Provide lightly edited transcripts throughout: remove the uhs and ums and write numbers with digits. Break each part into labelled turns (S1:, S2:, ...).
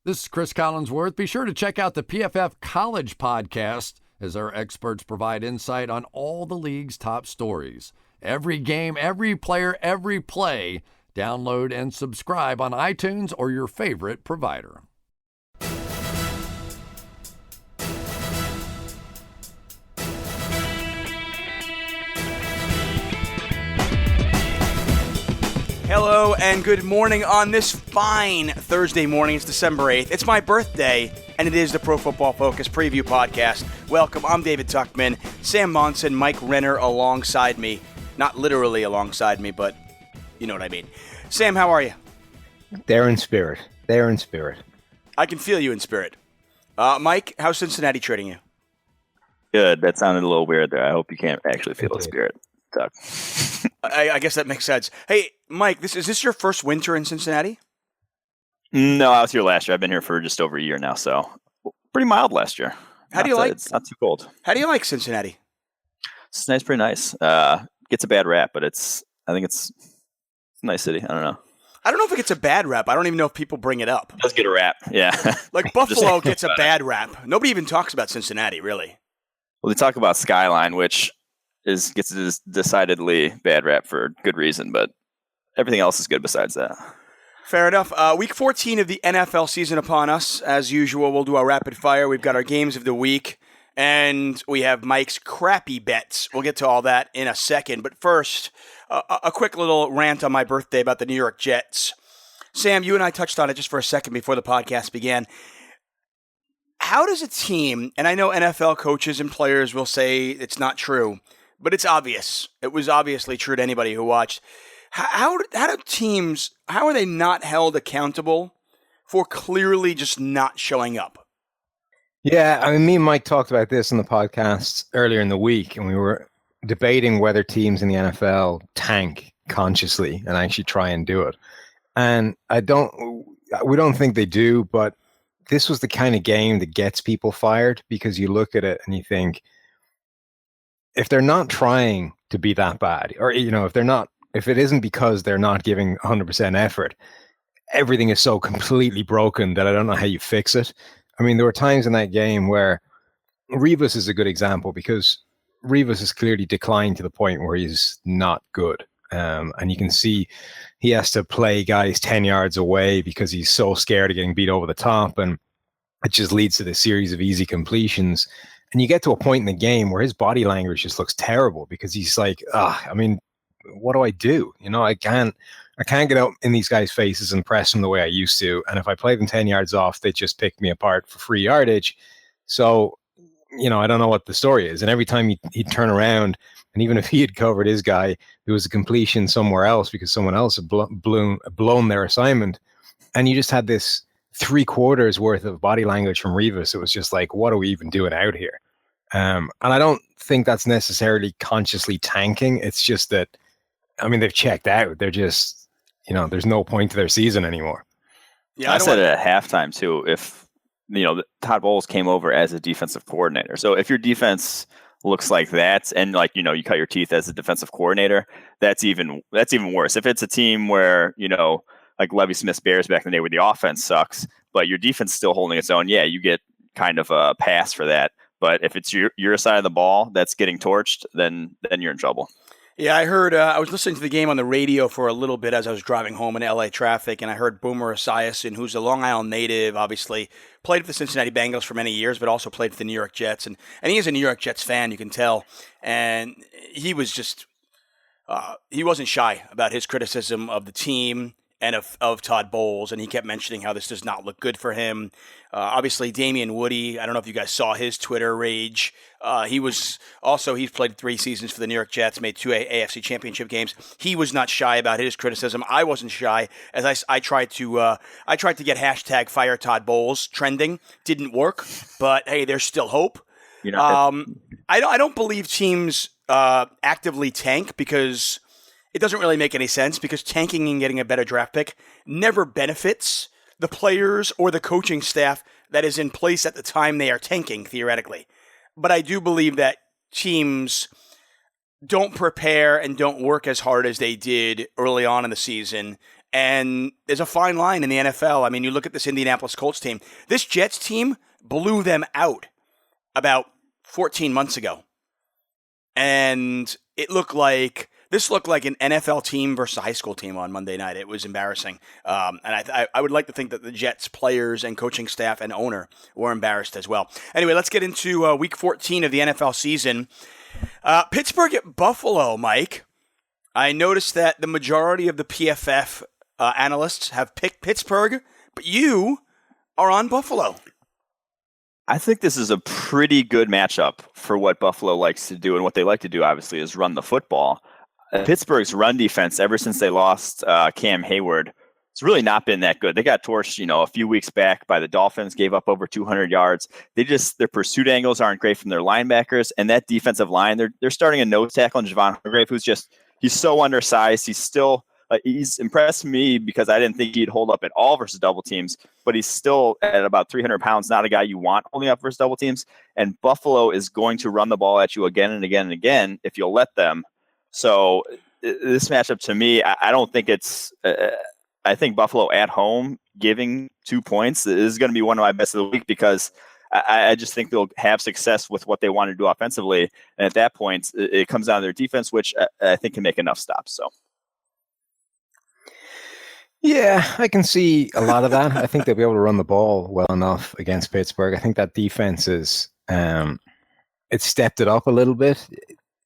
S1: This is Chris Collinsworth. Be sure to check out the PFF College podcast as our experts provide insight on all the league's top stories. Every game, every player, every play. Download and subscribe on iTunes or your favorite provider.
S2: Hello and good morning on this fine Thursday morning. It's December 8th. It's my birthday, and it is the Pro Football Focus Preview Podcast. Welcome. I'm David Tuckman, Sam Monson, Mike Renner alongside me. Not literally alongside me, but you know what I mean. Sam, how are you?
S3: They're in spirit.
S2: I can feel you in spirit. Mike, how's Cincinnati treating you?
S4: Good. That sounded a little weird there. I hope you can't actually feel the spirit.
S2: I guess that makes sense. Hey, Mike, is this your first winter in Cincinnati?
S4: No, I was here last year. I've been here for just over a year now, so pretty mild last year. It's not too cold.
S2: How do you like Cincinnati?
S4: Cincinnati's pretty nice. Gets a bad rap, but I think it's a nice city. I don't know.
S2: I don't know if it gets a bad rap. I don't even know if people bring it up.
S4: It does get a rap, yeah.
S2: Like Buffalo gets a bad rap. Nobody even talks about Cincinnati, really.
S4: Well, they talk about Skyline, which gets a decidedly bad rap for good reason, but everything else is good besides that.
S2: Fair enough. Week 14 of the NFL season upon us. As usual, we'll do our rapid fire. We've got our games of the week, and we have Mike's crappy bets. We'll get to all that in a second. But first, a quick little rant on my birthday about the New York Jets. Sam, you and I touched on it just for a second before the podcast began. How does a team, and I know NFL coaches and players will say it's not true, but it's obvious. It was obviously true to anybody who watched. How do teams, how are they not held accountable for clearly just not showing up?
S3: Yeah, I mean, me and Mike talked about this in the podcast earlier in the week, and we were debating whether teams in the NFL tank consciously and actually try and do it. And we don't think they do, but this was the kind of game that gets people fired, because you look at it and you think, if they're not trying to be that bad, or, if it isn't because they're not giving 100% effort, everything is so completely broken that I don't know how you fix it. I mean, there were times in that game where Revis is a good example, because Revis has clearly declined to the point where he's not good. And you can see he has to play guys 10 yards away because he's so scared of getting beat over the top. And it just leads to this series of easy completions. And you get to a point in the game where his body language just looks terrible, because he's like, what do I do? I can't get out in these guys' faces and press them the way I used to. And if I play them 10 yards off, they just pick me apart for free yardage. So, I don't know what the story is. And every time he'd turn around, and even if he had covered his guy, there was a completion somewhere else because someone else had blown their assignment. And you just had this 3/4 worth of body language from Revis. It was just like, what are we even doing out here? And I don't think that's necessarily consciously tanking. It's just that, they've checked out. They're just, there's no point to their season anymore.
S4: Yeah, I said it at halftime too. If, Todd Bowles came over as a defensive coordinator. So if your defense looks like that, and you cut your teeth as a defensive coordinator, that's even worse. If it's a team where, like Levy Smith's Bears back in the day where the offense sucks, but your defense is still holding its own, yeah, you get kind of a pass for that. But if it's your side of the ball that's getting torched, then you're in trouble.
S2: Yeah, I heard, I was listening to the game on the radio for a little bit as I was driving home in LA traffic, and I heard Boomer Esiason, who's a Long Island native, obviously played for the Cincinnati Bengals for many years, but also played for the New York Jets. And he is a New York Jets fan, you can tell. And he was just, he wasn't shy about his criticism of the team and of Todd Bowles, and he kept mentioning how this does not look good for him. Obviously, Damian Woody, I don't know if you guys saw his Twitter rage. He's played 3 seasons for the New York Jets, made 2 AFC Championship games. He was not shy about his criticism. I wasn't shy, as I tried to get hashtag Fire Todd Bowles trending. Didn't work, but hey, there's still hope. I don't believe teams actively tank, because it doesn't really make any sense, because tanking and getting a better draft pick never benefits the players or the coaching staff that is in place at the time they are tanking, theoretically. But I do believe that teams don't prepare and don't work as hard as they did early on in the season, And there's a fine line in the NFL. I mean, you look at this Indianapolis Colts team. This Jets team blew them out about 14 months ago. And this looked like an NFL team versus a high school team on Monday night. It was embarrassing. And I would like to think that the Jets players and coaching staff and owner were embarrassed as well. Anyway, let's get into week 14 of the NFL season. Pittsburgh at Buffalo, Mike. I noticed that the majority of the PFF analysts have picked Pittsburgh, but you are on Buffalo.
S4: I think this is a pretty good matchup for what Buffalo likes to do, and what they like to do, obviously, is run the football. Pittsburgh's run defense, ever since they lost Cam Hayward, it's really not been that good. They got torched, a few weeks back by the Dolphins, gave up over 200 yards. Their pursuit angles aren't great from their linebackers, and that defensive line, they're starting a nose tackle in Javon Hargrave, he's so undersized. He's impressed me because I didn't think he'd hold up at all versus double teams, but he's still at about 300 pounds, not a guy you want holding up versus double teams. And Buffalo is going to run the ball at you again and again and again if you'll let them. So this matchup, to me, I don't think it's I think Buffalo at home giving 2 points is going to be one of my best of the week, because I just think they'll have success with what they want to do offensively. And at that point, it comes down to their defense, which I think can make enough stops. So.
S3: Yeah, I can see a lot of that. I think they'll be able to run the ball well enough against Pittsburgh. I think that defense is, it's stepped it up a little bit.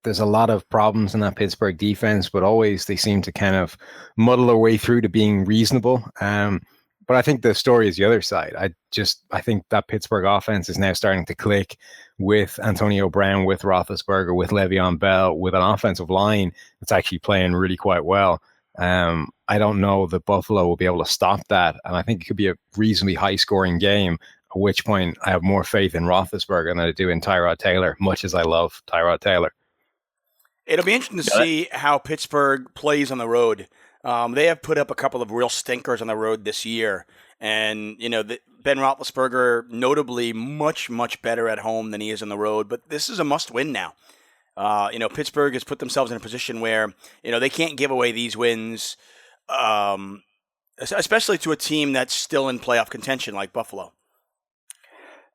S3: There's a lot of problems in that Pittsburgh defense, but always they seem to kind of muddle their way through to being reasonable. But I think the story is the other side. I think that Pittsburgh offense is now starting to click with Antonio Brown, with Roethlisberger, with Le'Veon Bell, with an offensive line that's actually playing really quite well. I don't know that Buffalo will be able to stop that, and I think it could be a reasonably high-scoring game, at which point I have more faith in Roethlisberger than I do in Tyrod Taylor, much as I love Tyrod Taylor.
S2: It'll be interesting to see how Pittsburgh plays on the road. They have put up a couple of real stinkers on the road this year, and Ben Roethlisberger notably much, much better at home than he is on the road, but this is a must-win now. Pittsburgh has put themselves in a position where, they can't give away these wins, especially to a team that's still in playoff contention like Buffalo.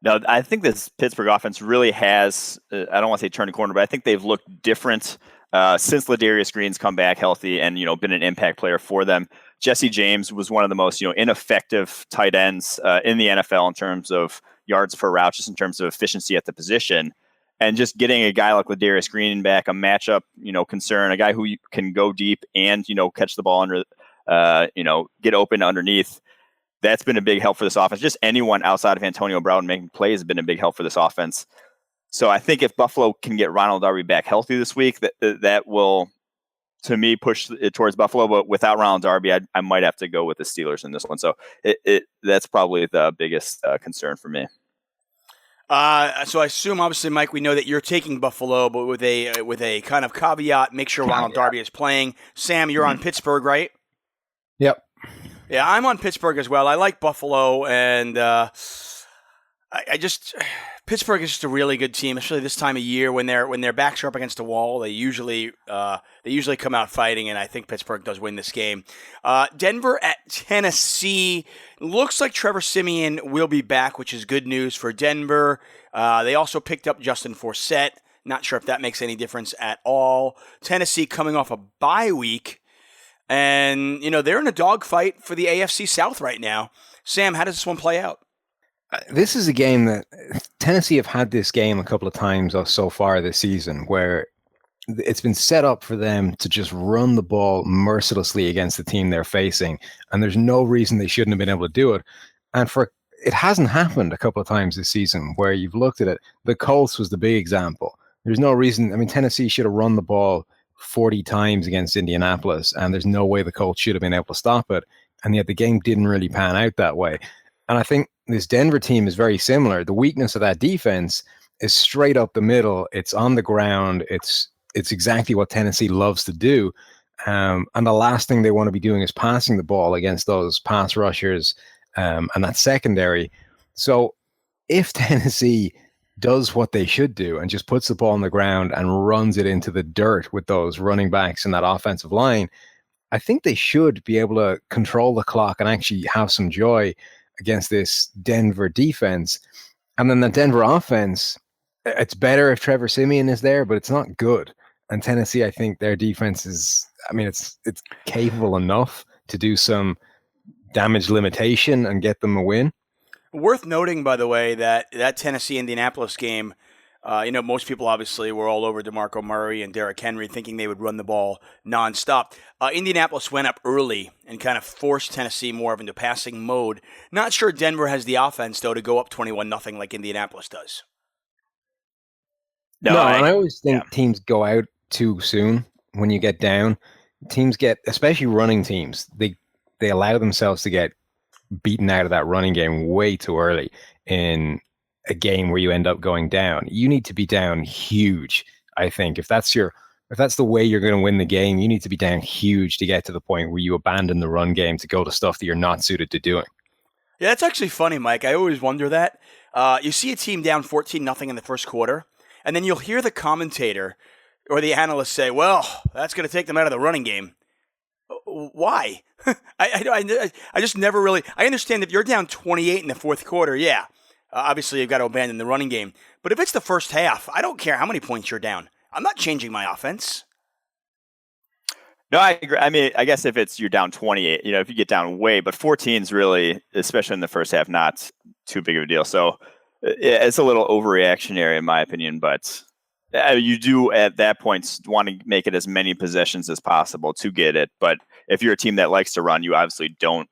S4: No, I think this Pittsburgh offense really has, I don't want to say turned a corner, but I think they've looked different since Ladarius Green's come back healthy and, been an impact player for them. Jesse James was one of the most, ineffective tight ends in the NFL in terms of yards per route, just in terms of efficiency at the position. And just getting a guy like Ladarius Green back, a matchup, concern, a guy who can go deep and, catch the ball under, get open underneath. That's been a big help for this offense. Just anyone outside of Antonio Brown making plays has been a big help for this offense. So I think if Buffalo can get Ronald Darby back healthy this week, that will, to me, push it towards Buffalo. But without Ronald Darby, I might have to go with the Steelers in this one. So that's probably the biggest concern for me.
S2: So I assume, obviously, Mike, we know that you're taking Buffalo, but with a kind of caveat, make sure Ronald Darby is playing. Sam, you're on Pittsburgh, right?
S3: Yep.
S2: Yeah, I'm on Pittsburgh as well. I like Buffalo, and Pittsburgh is just a really good team, especially this time of year when their backs are up against the wall. They usually come out fighting, and I think Pittsburgh does win this game. Denver at Tennessee. Looks like Trevor Siemian will be back, which is good news for Denver. They also picked up Justin Forsett. Not sure if that makes any difference at all. Tennessee coming off a bye week, and they're in a dogfight for the AFC South right now. Sam, how does this one play out?
S3: This is a game that Tennessee have had this game a couple of times so far this season, where it's been set up for them to just run the ball mercilessly against the team they're facing, and there's no reason they shouldn't have been able to do it. And it hasn't happened a couple of times this season where you've looked at it. The Colts was the big example. There's no reason. I mean, Tennessee should have run the ball 40 times against Indianapolis, and there's no way the Colts should have been able to stop it. And yet the game didn't really pan out that way. And I think this Denver team is very similar. The weakness of that defense is straight up the middle. It's on the ground. It's exactly what Tennessee loves to do. And the last thing they want to be doing is passing the ball against those pass rushers and that secondary. So if Tennessee does what they should do and just puts the ball on the ground and runs it into the dirt with those running backs and that offensive line, I think they should be able to control the clock and actually have some joy against this Denver defense. And then the Denver offense, it's better if Trevor Siemian is there, but it's not good. And Tennessee, I think their defense is, it's capable enough to do some damage limitation and get them a win.
S2: Worth noting, by the way, that Tennessee-Indianapolis game, most people obviously were all over DeMarco Murray and Derrick Henry thinking they would run the ball nonstop. Indianapolis went up early and kind of forced Tennessee more into passing mode. Not sure Denver has the offense, though, to go up 21-0 like Indianapolis does.
S3: No, and I always think teams go out too soon when you get down. Teams get, especially running teams, they allow themselves to get beaten out of that running game way too early in a game where you end up going down. You need to be down huge, I think. If that's the way you're going to win the game, you need to be down huge to get to the point where you abandon the run game to go to stuff that you're not suited to doing.
S2: Yeah, that's actually funny, Mike. I always wonder that. You see a team down 14-0 in the first quarter, and then you'll hear the commentator or the analyst say, well, that's going to take them out of the running game. Why? I just never really... I understand if you're down 28 in the fourth quarter, yeah. Obviously, you've got to abandon the running game. But if it's the first half, I don't care how many points you're down. I'm not changing my offense.
S4: No, I agree. I guess if you're down 28, if you get down way, but 14 is really, especially in the first half, not too big of a deal. So it's a little overreactionary in my opinion, but you do at that point want to make it as many possessions as possible to get it. But if you're a team that likes to run, you obviously don't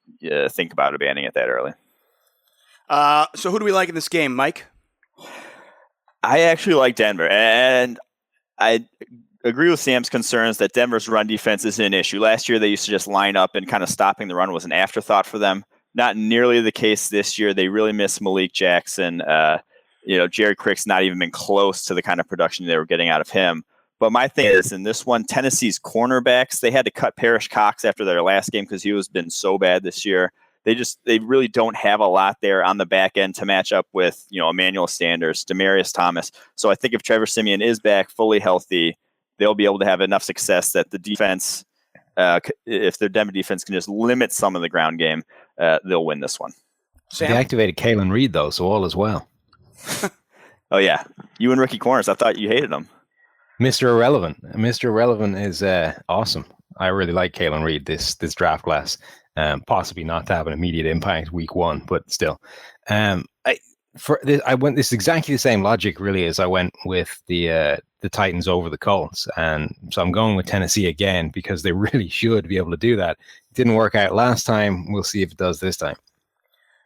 S4: think about abandoning it that early.
S2: So who do we like in this game, Mike?
S4: I actually like Denver, and I agree with Sam's concerns that Denver's run defense is an issue. Last year, they used to just line up and kind of stopping the run was an afterthought for them. Not nearly the case this year. They really miss Malik Jackson. Jerry Crick's not even been close to the kind of production they were getting out of him. But my thing is, in this one, Tennessee's cornerbacks, they had to cut Parrish Cox after their last game because he has been so bad this year. They really don't have a lot there on the back end to match up with, Emmanuel Sanders, Demaryius Thomas. So I think if Trevor Siemian is back fully healthy, they'll be able to have enough success that the defense, if their Denver defense can just limit some of the ground game, they'll win this one.
S3: Sam? They activated Kalen Reed, though, so all is well.
S4: Oh, yeah. You and rookie corners, I thought you hated him.
S3: Mr. Irrelevant. Mr. Irrelevant is awesome. I really like Kalen Reed this draft class. Possibly not to have an immediate impact week one, but still. This is exactly the same logic, really, as I went with the Titans over the Colts, and so I'm going with Tennessee again because they really should be able to do that. It didn't work out last time. We'll see if it does this time.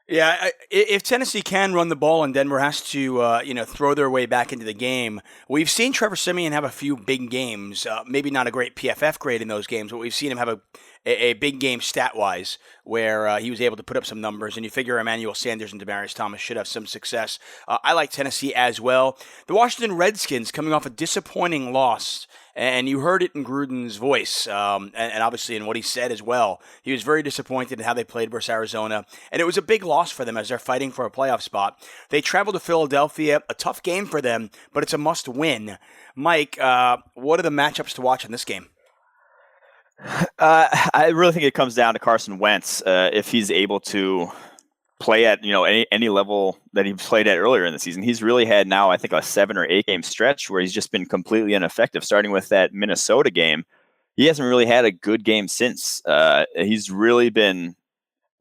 S2: Yeah, if Tennessee can run the ball and Denver has to, throw their way back into the game, we've seen Trevor Siemian have a few big games. Maybe not a great PFF grade in those games, but we've seen him have a big game stat-wise where he was able to put up some numbers, and you figure Emmanuel Sanders and Demaryius Thomas should have some success. I like Tennessee as well. The Washington Redskins coming off a disappointing loss, and you heard it in Gruden's voice, and obviously in what he said as well. He was very disappointed in how they played versus Arizona, and it was a big loss for them as they're fighting for a playoff spot. They traveled to Philadelphia, a tough game for them, but it's a must-win. Mike, what are the matchups to watch in this game?
S4: I really think it comes down to Carson Wentz. If he's able to play at any level that he played at earlier in the season, he's really had now I think a 7 or 8 game stretch where he's just been completely ineffective. Starting with that Minnesota game, he hasn't really had a good game since. He's really been,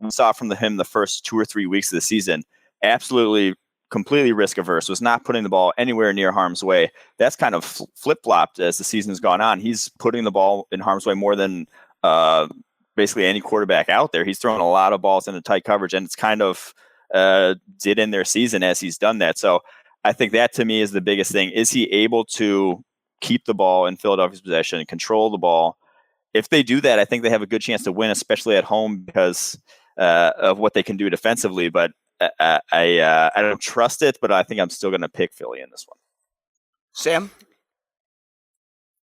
S4: we saw from him the first 2 or 3 weeks of the season, absolutely completely risk averse, was not putting the ball anywhere near harm's way. That's kind of flip-flopped as the season's gone on. He's putting the ball in harm's way more than basically any quarterback out there. He's throwing a lot of balls into tight coverage, and it's kind of did in their season as he's done that. So I think that to me is the biggest thing. Is he able to keep the ball in Philadelphia's possession and control the ball? If they do that, I think they have a good chance to win, especially at home because of what they can do defensively. But I don't trust it, but I think I'm still going to pick Philly in this one.
S2: Sam?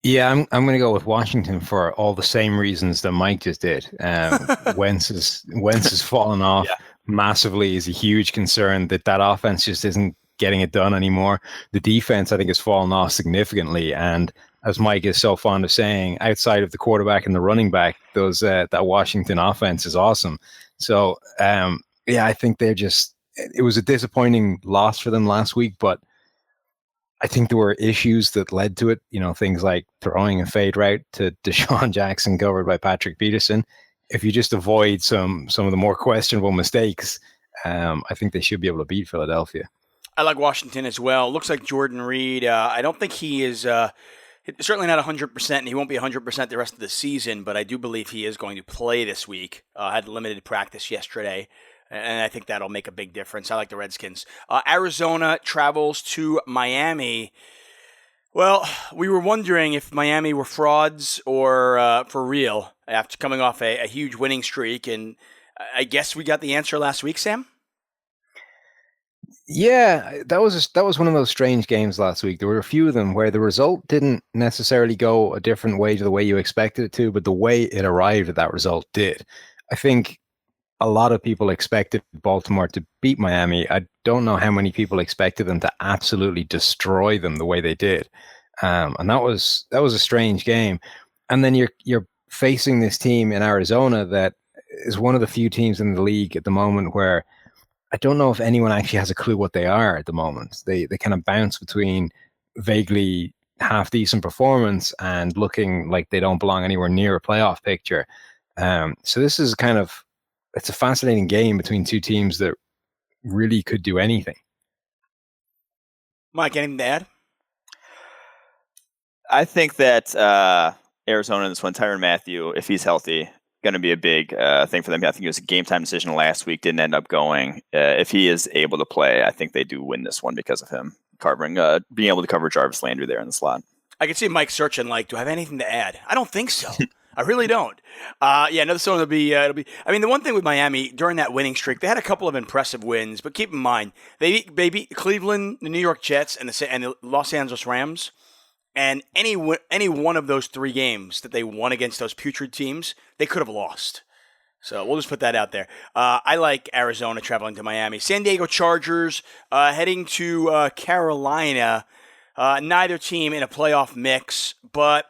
S3: Yeah, I'm going to go with Washington for all the same reasons that Mike just did. Wentz has fallen off massively. Is a huge concern that offense just isn't getting it done anymore. The defense, I think, has fallen off significantly, and as Mike is so fond of saying, outside of the quarterback and the running back, those that Washington offense is awesome. So, I think it was a disappointing loss for them last week, but I think there were issues that led to it. Things like throwing a fade route to Deshaun Jackson covered by Patrick Peterson. If you just avoid some of the more questionable mistakes, I think they should be able to beat Philadelphia.
S2: I like Washington as well. Looks like Jordan Reed. I don't think he is certainly not 100%, and he won't be 100% the rest of the season, but I do believe he is going to play this week. Had limited practice yesterday, and I think that'll make a big difference. I like the Redskins. Arizona travels to Miami. Well, we were wondering if Miami were frauds or for real after coming off a huge winning streak, and I guess we got the answer last week, Sam?
S3: Yeah, that was one of those strange games last week. There were a few of them where the result didn't necessarily go a different way to the way you expected it to, but the way it arrived at that result did. I think a lot of people expected Baltimore to beat Miami. I don't know how many people expected them to absolutely destroy them the way they did, and that was a strange game. And then you're facing this team in Arizona that is one of the few teams in the league at the moment where I don't know if anyone actually has a clue what they are at the moment. They kind of bounce between vaguely half decent performance and looking like they don't belong anywhere near a playoff picture. So this is it's a fascinating game between two teams that really could do anything.
S2: Mike, anything to add?
S4: I think that Arizona in this one, Tyrann Mathieu, if he's healthy, going to be a big thing for them. I think it was a game time decision last week, didn't end up going. If he is able to play, I think they do win this one because of him being able to cover Jarvis Landry there in the slot.
S2: I can see Mike searching do I have anything to add? I don't think so. I really don't. This one will be. I mean, the one thing with Miami during that winning streak, they had a couple of impressive wins, but keep in mind they beat Cleveland, the New York Jets, and the Los Angeles Rams. And any one of those three games that they won against those putrid teams, they could have lost. So we'll just put that out there. I like Arizona traveling to Miami. San Diego Chargers heading to Carolina. Neither team in a playoff mix, but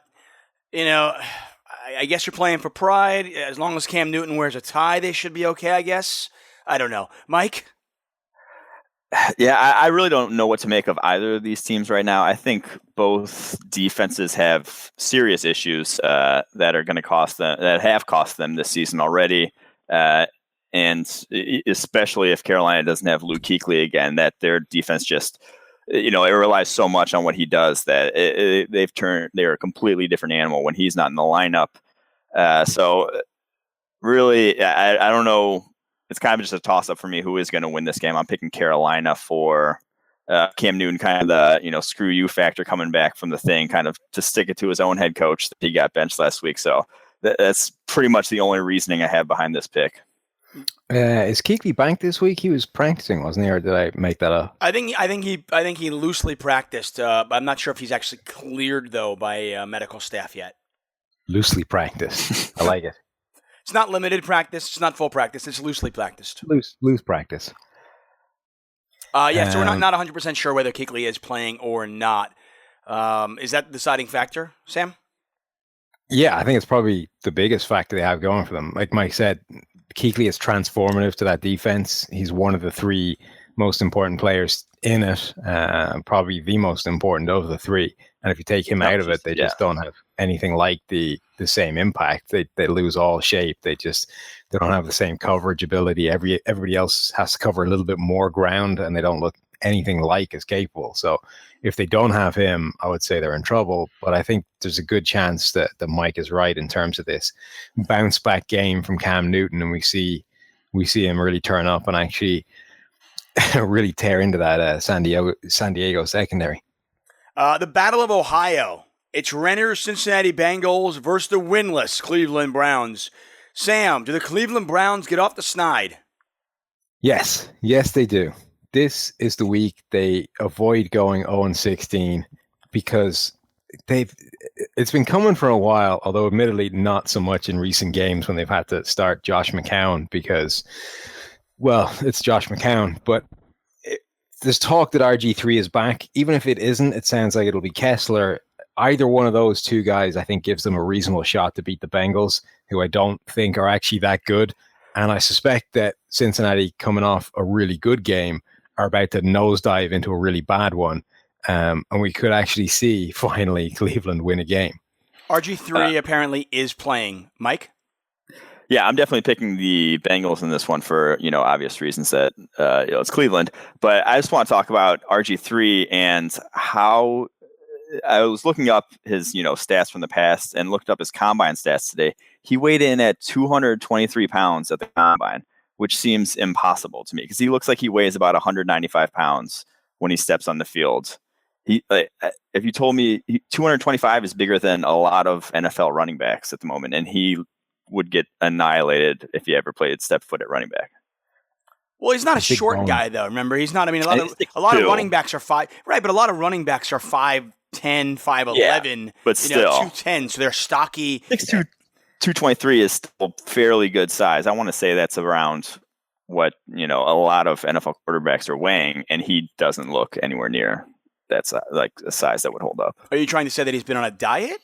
S2: I guess you're playing for pride. As long as Cam Newton wears a tie, they should be okay, I guess. I don't know. Mike?
S4: Yeah, I really don't know what to make of either of these teams right now. I think both defenses have serious issues that are going to cost them, that have cost them this season already. And especially if Carolina doesn't have Luke Kuechly again, that their defense just, it relies so much on what he does that they're a completely different animal when he's not in the lineup. So really, I don't know. It's kind of just a toss-up for me who is going to win this game. I'm picking Carolina for Cam Newton, kind of the, screw you factor coming back from the thing, kind of to stick it to his own head coach that he got benched last week. So that's pretty much the only reasoning I have behind this pick.
S3: Is Kuechly banked this week? He was practicing, wasn't he, or did I make that up?
S2: I think he loosely practiced, but I'm not sure if he's actually cleared though by medical staff yet.
S3: Loosely practiced. I like it.
S2: It's not limited practice. It's not full practice. It's loosely practiced.
S3: Loose practice.
S2: So we're not 100% sure whether Kuechly is playing or not. Is that the deciding factor, Sam?
S3: Yeah, I think it's probably the biggest factor they have going for them. Like Mike said, Kuechly is transformative to that defense. He's one of the three most important players in it, probably the most important of the three. And if you take him out of it, they just don't have anything like the same impact. They lose all shape. They don't have the same coverage ability. Everybody else has to cover a little bit more ground, and they don't look anything like as capable. So if they don't have him, I would say they're in trouble. But I think there's a good chance that Mike is right in terms of this bounce back game from Cam Newton, and we see him really turn up and actually really tear into that San Diego secondary.
S2: The Battle of Ohio. It's Renner's Cincinnati Bengals versus the winless Cleveland Browns. Sam, do the Cleveland Browns get off the snide?
S3: Yes, they do. This is the week they avoid going 0-16 because it's been coming for a while, although admittedly not so much in recent games when they've had to start Josh McCown because, well, it's Josh McCown, but there's talk that RG3 is back. Even if it isn't, it sounds like it'll be Kessler. either one of those two guys, I think, gives them a reasonable shot to beat the Bengals, who I don't think are actually that good. And I suspect that Cincinnati, coming off a really good game, are about to nosedive into a really bad one. And we could actually see, finally, Cleveland win a game.
S2: RG3 apparently is playing. Mike?
S4: Yeah, I'm definitely picking the Bengals in this one for, obvious reasons that, it's Cleveland. But I just want to talk about RG3 and how I was looking up his, stats from the past and looked up his combine stats today. He weighed in at 223 pounds at the combine, which seems impossible to me because he looks like he weighs about 195 pounds when he steps on the field. If you told me 225 is bigger than a lot of NFL running backs at the moment, and he would get annihilated if he ever played step foot at running back.
S2: Well, he's not a short guy, though. Remember, he's not. I mean, a lot of running backs are 5', right? But a lot of running backs are 5'10", 5'11",
S4: but still
S2: 210. So they're stocky.
S4: 6'2", 223 is still fairly good size. I want to say that's around what a lot of NFL quarterbacks are weighing, and he doesn't look anywhere near that's like a size that would hold up.
S2: Are you trying to say that he's been on a diet?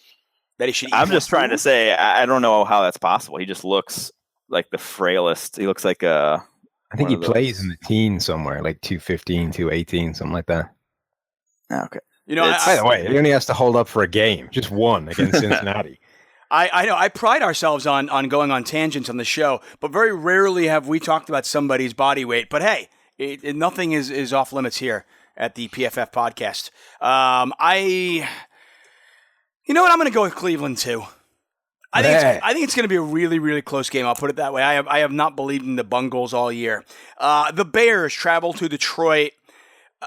S2: That he should eat
S4: I'm just trying
S2: food?
S4: to say I don't know how that's possible. He just looks like the frailest. He looks like
S3: I think he plays in the teens somewhere, like 215, 218, something like that.
S4: Okay.
S3: By the way, he only has to hold up for a game, just one against Cincinnati.
S2: I know. I pride ourselves on going on tangents on the show, but very rarely have we talked about somebody's body weight. But hey, nothing is off limits here at the PFF podcast. You know what? I'm going to go with Cleveland too. I think it's going to be a really, really close game. I'll put it that way. I have not believed in the Bungles all year. The Bears travel to Detroit.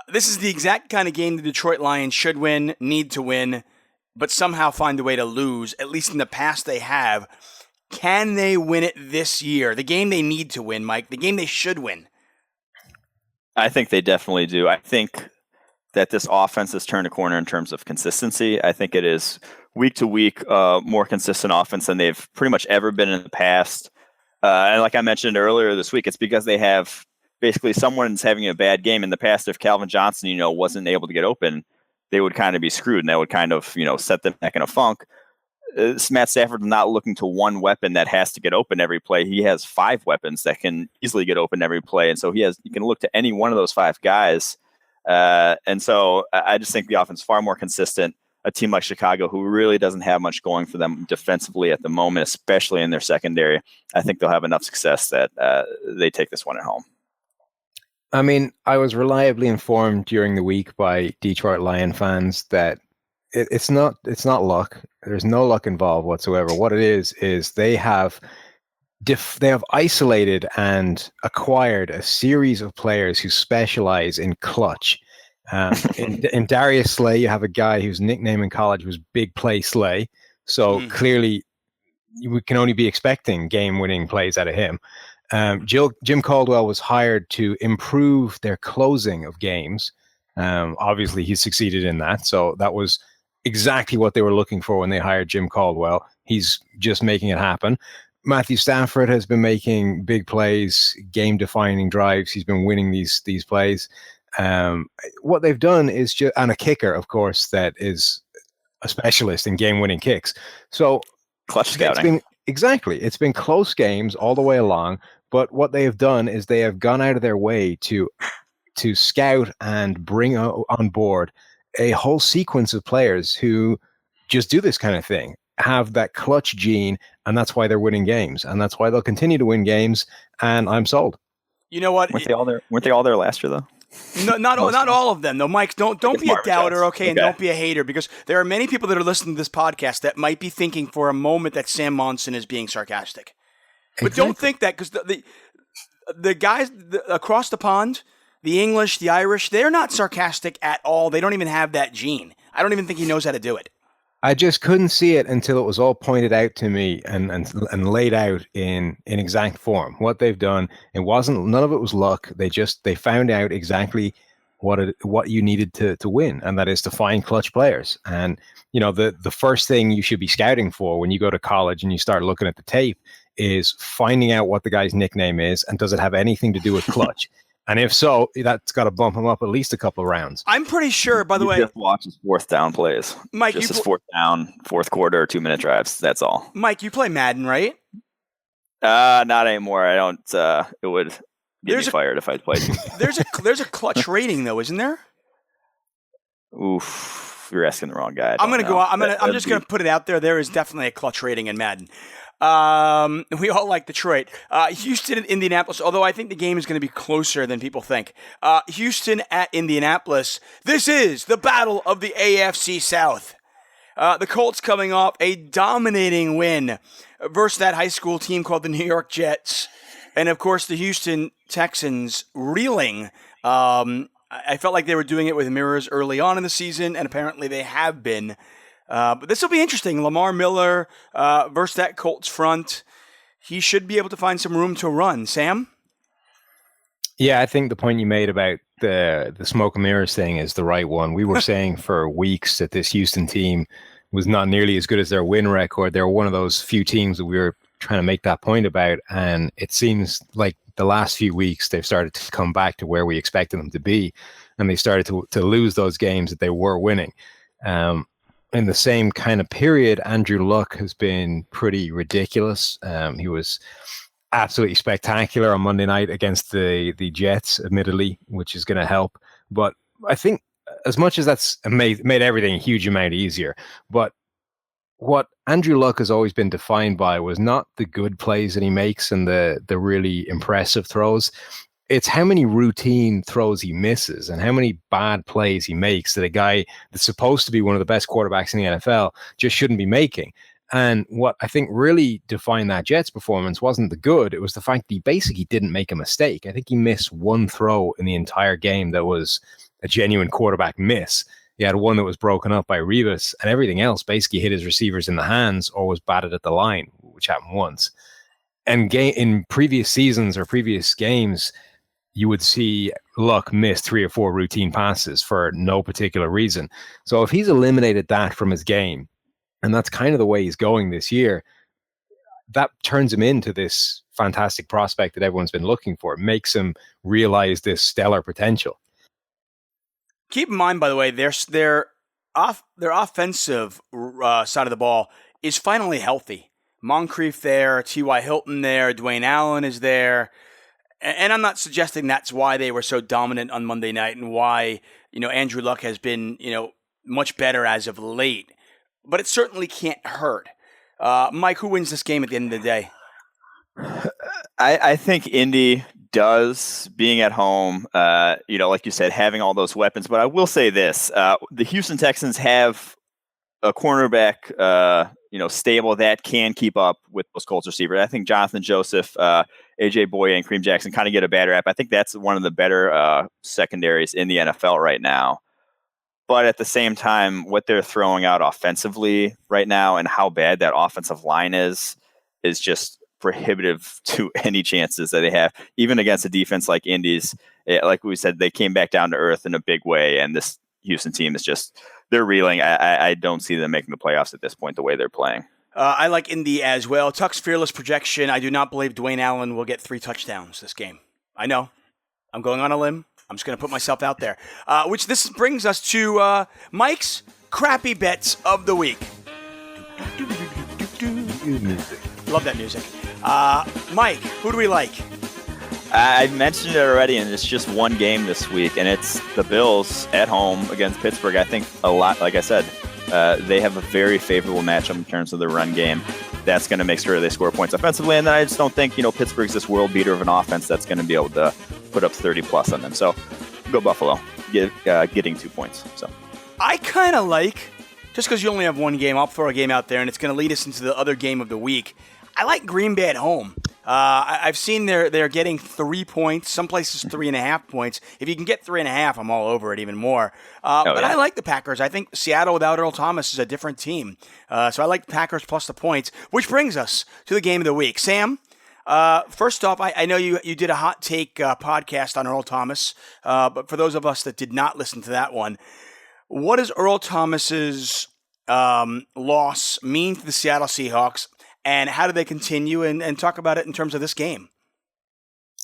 S2: This is the exact kind of game the Detroit Lions should win, need to win, but somehow find a way to lose. At least in the past they have. Can they win it this year? The game they need to win, Mike. The game they should win.
S4: I think they definitely do. I think that this offense has turned a corner in terms of consistency. I think it is week to week more consistent offense than they've pretty much ever been in the past. And like I mentioned earlier this week, it's because they have basically someone's having a bad game. In the past, if Calvin Johnson, wasn't able to get open, they would kind of be screwed, and that would kind of, set them back in a funk. Matt Stafford's not looking to one weapon that has to get open every play. He has 5 weapons that can easily get open every play, and so you can look to any one of those 5 guys. And so I just think the offense is far more consistent. A team like Chicago, who really doesn't have much going for them defensively at the moment, especially in their secondary, I think they'll have enough success that they take this one at home.
S3: I mean, I was reliably informed during the week by Detroit Lion fans that it's not luck. There's no luck involved whatsoever. What it is they have isolated and acquired a series of players who specialize in clutch. In Darius Slay, you have a guy whose nickname in college was Big Play Slay. So clearly, we can only be expecting game-winning plays out of him. Jim Caldwell was hired to improve their closing of games. Obviously, he succeeded in that. So that was exactly what they were looking for when they hired Jim Caldwell. He's just making it happen. Matthew Stafford has been making big plays, game-defining drives. He's been winning these plays. What they've done is just, and a kicker, of course, that is a specialist in game-winning kicks. So
S4: clutch scouting.
S3: It's been close games all the way along. But what they have done is they have gone out of their way to scout and bring on board a whole sequence of players who just do this kind of thing, have that clutch gene, and that's why they're winning games, and that's why they'll continue to win games. And I'm sold.
S2: You know what?
S4: Weren't they all there last year though?
S2: No, not all of them though. Mike, don't be a doubter, okay, and don't be a hater, because there are many people that are listening to this podcast that might be thinking for a moment that Sam Monson is being sarcastic. But don't think that, because the guys across the pond, the English, the Irish, they're not sarcastic at all. They don't even have that gene. I don't even think he knows how to do it.
S3: I just couldn't see it until it was all pointed out to me and laid out in exact form. What they've done, none of it was luck. They found out exactly what you needed to win, and that is to find clutch players. And the first thing you should be scouting for when you go to college and you start looking at the tape is finding out what the guy's nickname is and does it have anything to do with clutch. And if so, that's got to bump him up at least a couple of rounds.
S2: I'm pretty sure, by the way.
S4: Just watch his fourth down plays.
S2: Mike,
S4: just his fourth down, fourth quarter, 2-minute drives. That's all.
S2: Mike, you play Madden, right?
S4: Not anymore. I don't. It would get me fired if I played.
S2: There's a clutch rating though, isn't there?
S4: Oof, you're asking the wrong guy.
S2: I'm just gonna put it out there. There is definitely a clutch rating in Madden. We all like Detroit. Houston and Indianapolis, although I think the game is going to be closer than people think. Houston at Indianapolis. This is the battle of the AFC South. The Colts coming off a dominating win versus that high school team called the New York Jets. And, of course, the Houston Texans reeling. I felt like they were doing it with mirrors early on in the season, and apparently they have been. But this will be interesting. Lamar Miller versus that Colts front. He should be able to find some room to run. Sam?
S3: Yeah, I think the point you made about the smoke and mirrors thing is the right one. We were saying for weeks that this Houston team was not nearly as good as their win record. They're one of those few teams that we were trying to make that point about. And it seems like the last few weeks they've started to come back to where we expected them to be. And they started to lose those games that they were winning. In the same kind of period, Andrew Luck has been pretty ridiculous. He was absolutely spectacular on Monday night against the Jets, admittedly, which is going to help. But I think as much as that's made everything a huge amount easier, but what Andrew Luck has always been defined by was not the good plays that he makes and the really impressive throws. It's how many routine throws he misses and how many bad plays he makes that a guy that's supposed to be one of the best quarterbacks in the NFL just shouldn't be making. And what I think really defined that Jets performance wasn't the good. It was the fact that he basically didn't make a mistake. I think he missed one throw in the entire game that was a genuine quarterback miss. He had one that was broken up by Revis, and everything else basically hit his receivers in the hands or was batted at the line, which happened once. And in previous seasons or previous games, you would see Luck miss 3 or 4 routine passes for no particular reason. So if he's eliminated that from his game, and that's kind of the way he's going this year, that turns him into this fantastic prospect that everyone's been looking for. It makes him realize this stellar potential.
S2: Keep in mind, by the way, their offensive side of the ball is finally healthy. Moncrief there, T.Y. Hilton there, Dwayne Allen is there. And I'm not suggesting that's why they were so dominant on Monday night and why, Andrew Luck has been, much better as of late. But it certainly can't hurt. Mike, who wins this game at the end of the day?
S4: I think Indy does, being at home, like you said, having all those weapons. But I will say this, the Houston Texans have a cornerback, stable that can keep up with those Colts receivers. I think Jonathan Joseph, AJ Boye, and Kareem Jackson kind of get a bad rap. I think that's one of the better secondaries in the NFL right now. But at the same time, what they're throwing out offensively right now and how bad that offensive line is just prohibitive to any chances that they have, even against a defense like Indy's. Like we said, they came back down to earth in a big way, and this Houston team is just, they're reeling. I don't see them making the playoffs at this point the way they're playing.
S2: I like Indy as well. Tuck's fearless projection, I do not believe Dwayne Allen will get 3 touchdowns this game. I know. I'm going on a limb. I'm just going to put myself out there. Which this brings us to Mike's crappy bets of the week. Love that music. Mike, who do we like?
S4: I mentioned it already, and it's just one game this week, and it's the Bills at home against Pittsburgh. I think a lot, like I said, they have a very favorable matchup in terms of the run game. That's going to make sure they score points offensively, and then I just don't think, Pittsburgh's this world beater of an offense that's going to be able to put up 30 plus on them. So go Buffalo, getting 2 points. So
S2: I kind of like, just because you only have one game, I'll throw a game out there, and it's going to lead us into the other game of the week. I like Green Bay at home. I've seen they're getting 3 points, some places 3.5 points. If you can get 3.5, I'm all over it even more. But I like the Packers. I think Seattle without Earl Thomas is a different team. So I like the Packers plus the points, which brings us to the game of the week. Sam, first off, I know you did a hot take podcast on Earl Thomas, but for those of us that did not listen to that one, what does Earl Thomas's loss mean to the Seattle Seahawks? And how do they continue? And talk about it in terms of this game.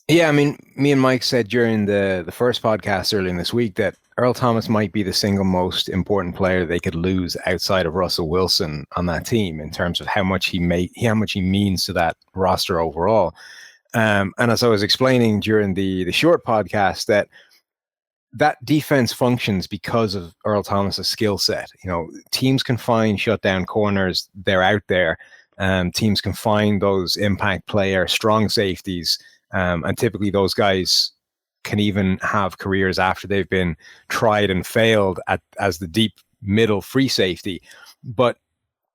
S3: Yeah, I mean, me and Mike said during the first podcast earlier in this week that Earl Thomas might be the single most important player they could lose outside of Russell Wilson on that team in terms of how much how much he means to that roster overall. And as I was explaining during the short podcast, that defense functions because of Earl Thomas's skill set. You know, teams can find shutdown corners; they're out there. Teams can find those impact player, strong safeties, and typically those guys can even have careers after they've been tried and failed as the deep middle free safety. But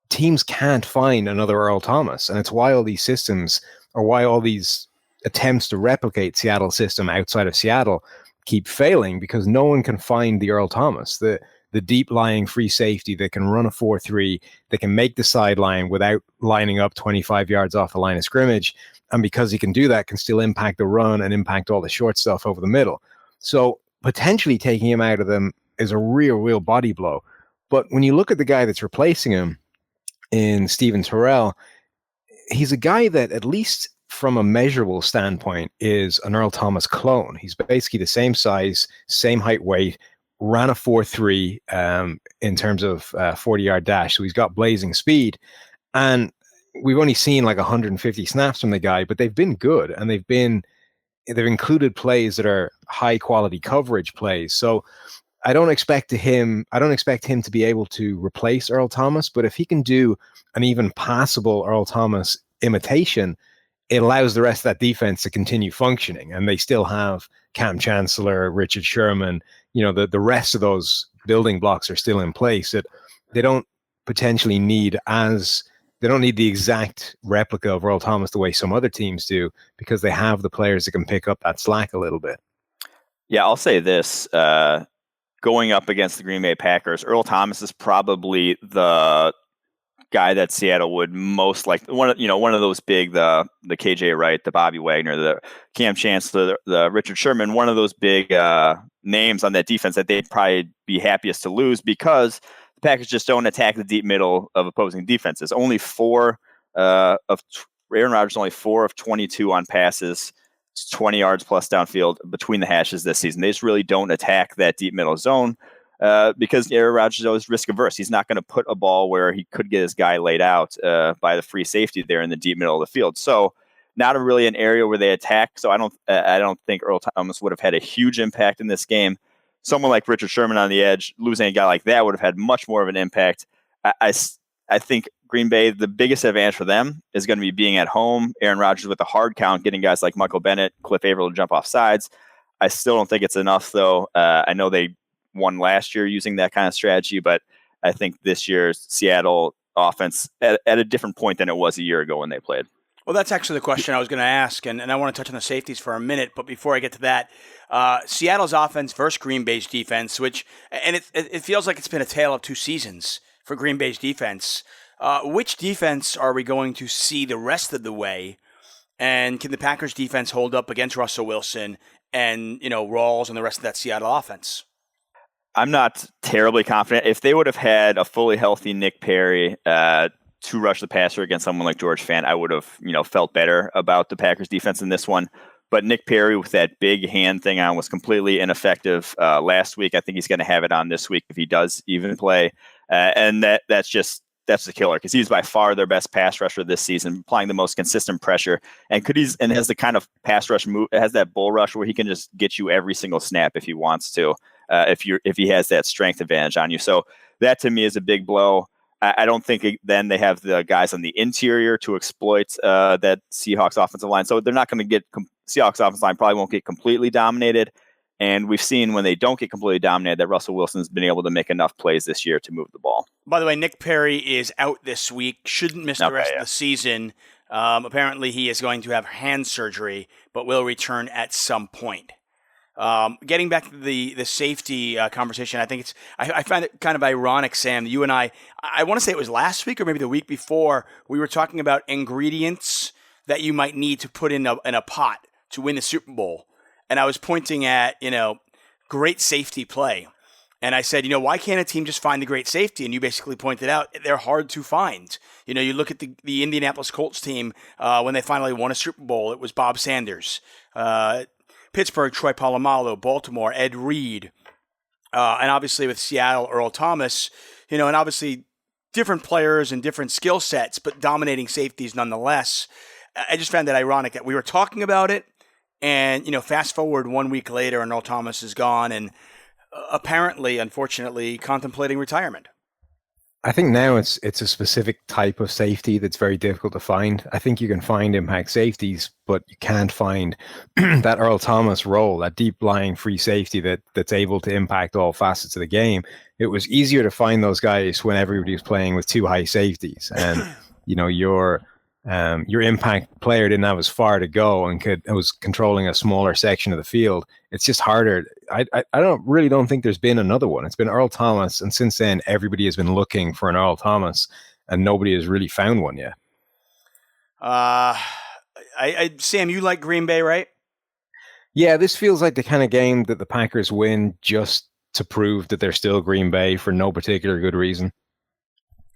S3: teams can't find another Earl Thomas, and it's why all these systems, or why all these attempts to replicate Seattle's system outside of Seattle keep failing, because no one can find the Earl Thomas, the deep lying free safety that can run a 4-3, that can make the sideline without lining up 25 yards off the line of scrimmage. And because he can do that, can still impact the run and impact all the short stuff over the middle. So potentially taking him out of them is a real body blow. But when you look at the guy that's replacing him in Steven Terrell, he's a guy that, at least from a measurable standpoint, is an Earl Thomas clone. He's basically the same size, same height, weight, ran a 4-3 in terms of 40-yard dash. So he's got blazing speed. And we've only seen like 150 snaps from the guy, but they've been good. And they've included plays that are high quality coverage plays. So I don't expect him to be able to replace Earl Thomas, but if he can do an even passable Earl Thomas imitation, it allows the rest of that defense to continue functioning. And they still have Cam Chancellor, Richard Sherman, the rest of those building blocks are still in place. That they don't potentially need they don't need the exact replica of Earl Thomas the way some other teams do, because they have the players that can pick up that slack a little bit.
S4: Yeah, I'll say this. Going up against the Green Bay Packers, Earl Thomas is probably the guy that Seattle would most like. One of those big, the KJ Wright, the Bobby Wagner, the Cam Chancellor, the Richard Sherman, one of those big names on that defense that they'd probably be happiest to lose, because the Packers just don't attack the deep middle of opposing defenses. Aaron Rodgers only 4 of 22 on passes. 20 yards plus downfield between the hashes this season. They just really don't attack that deep middle zone because Aaron Rodgers is always risk averse. He's not going to put a ball where he could get his guy laid out by the free safety there in the deep middle of the field. So not really an area where they attack. So I don't think Earl Thomas would have had a huge impact in this game. Someone like Richard Sherman on the edge, losing a guy like that would have had much more of an impact. I think Green Bay, the biggest advantage for them is going to be being at home. Aaron Rodgers with a hard count, getting guys like Michael Bennett, Cliff Averill to jump off sides. I still don't think it's enough, though. I know they won last year using that kind of strategy, but I think this year's Seattle offense at a different point than it was a year ago when they played.
S2: Well, that's actually the question I was going to ask, and I want to touch on the safeties for a minute. But before I get to that, Seattle's offense versus Green Bay's defense, it feels like it's been a tale of two seasons for Green Bay's defense. Which defense are we going to see the rest of the way? And can the Packers defense hold up against Russell Wilson and, Rawls and the rest of that Seattle offense?
S4: I'm not terribly confident. If they would have had a fully healthy Nick Perry to rush the passer against someone like George Fant, I would have, felt better about the Packers defense in this one. But Nick Perry with that big hand thing on was completely ineffective last week. I think he's going to have it on this week if he does even play. And that's the killer, because he's by far their best pass rusher this season, applying the most consistent pressure, and has the kind of pass rush move, has that bull rush where he can just get you every single snap if he wants to, if he has that strength advantage on you. So that to me is a big blow. I don't think then they have the guys on the interior to exploit that Seahawks offensive line. So they're not going to get Seahawks offensive line probably won't get completely dominated. And we've seen when they don't get completely dominated that Russell Wilson's been able to make enough plays this year to move the ball.
S2: By the way, Nick Perry is out this week, shouldn't miss the rest of the season. Apparently he is going to have hand surgery, but will return at some point. Getting back to the safety conversation, I find it kind of ironic, Sam, you and I want to say it was last week or maybe the week before, we were talking about ingredients that you might need to put in a pot to win the Super Bowl. And I was pointing at, great safety play. And I said, why can't a team just find the great safety? And you basically pointed out they're hard to find. You look at the Indianapolis Colts team when they finally won a Super Bowl. It was Bob Sanders. Pittsburgh, Troy Polamalu. Baltimore, Ed Reed. And obviously with Seattle, Earl Thomas. And obviously different players and different skill sets, but dominating safeties nonetheless. I just found it ironic that we were talking about it, and fast forward 1 week later, and Earl Thomas is gone, and apparently, unfortunately, contemplating retirement.
S3: I think now it's a specific type of safety that's very difficult to find. I think you can find impact safeties, but you can't find that Earl Thomas role, that deep lying free safety that's able to impact all facets of the game. It was easier to find those guys when everybody was playing with two high safeties, and your impact player didn't have as far to go and was controlling a smaller section of the field. It's just harder. I don't think there's been another one. It's been Earl Thomas, and since then everybody has been looking for an Earl Thomas, and nobody has really found one yet.
S2: Sam, you like Green Bay, right?
S3: Yeah, this feels like the kind of game that the Packers win just to prove that they're still Green Bay for no particular good reason.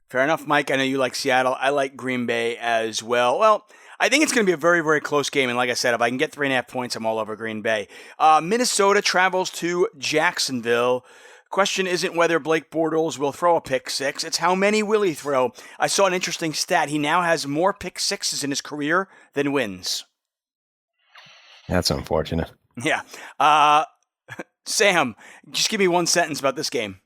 S2: Fair enough, Mike. I know you like Seattle. I like Green Bay as well. Well, I think it's going to be a very, very close game. And like I said, if I can get 3.5 points, I'm all over Green Bay. Minnesota travels to Jacksonville. Question isn't whether Blake Bortles will throw a pick six. It's how many will he throw. I saw an interesting stat. He now has more pick sixes in his career than wins.
S3: That's unfortunate.
S2: Yeah. Sam, just give me one sentence about this game.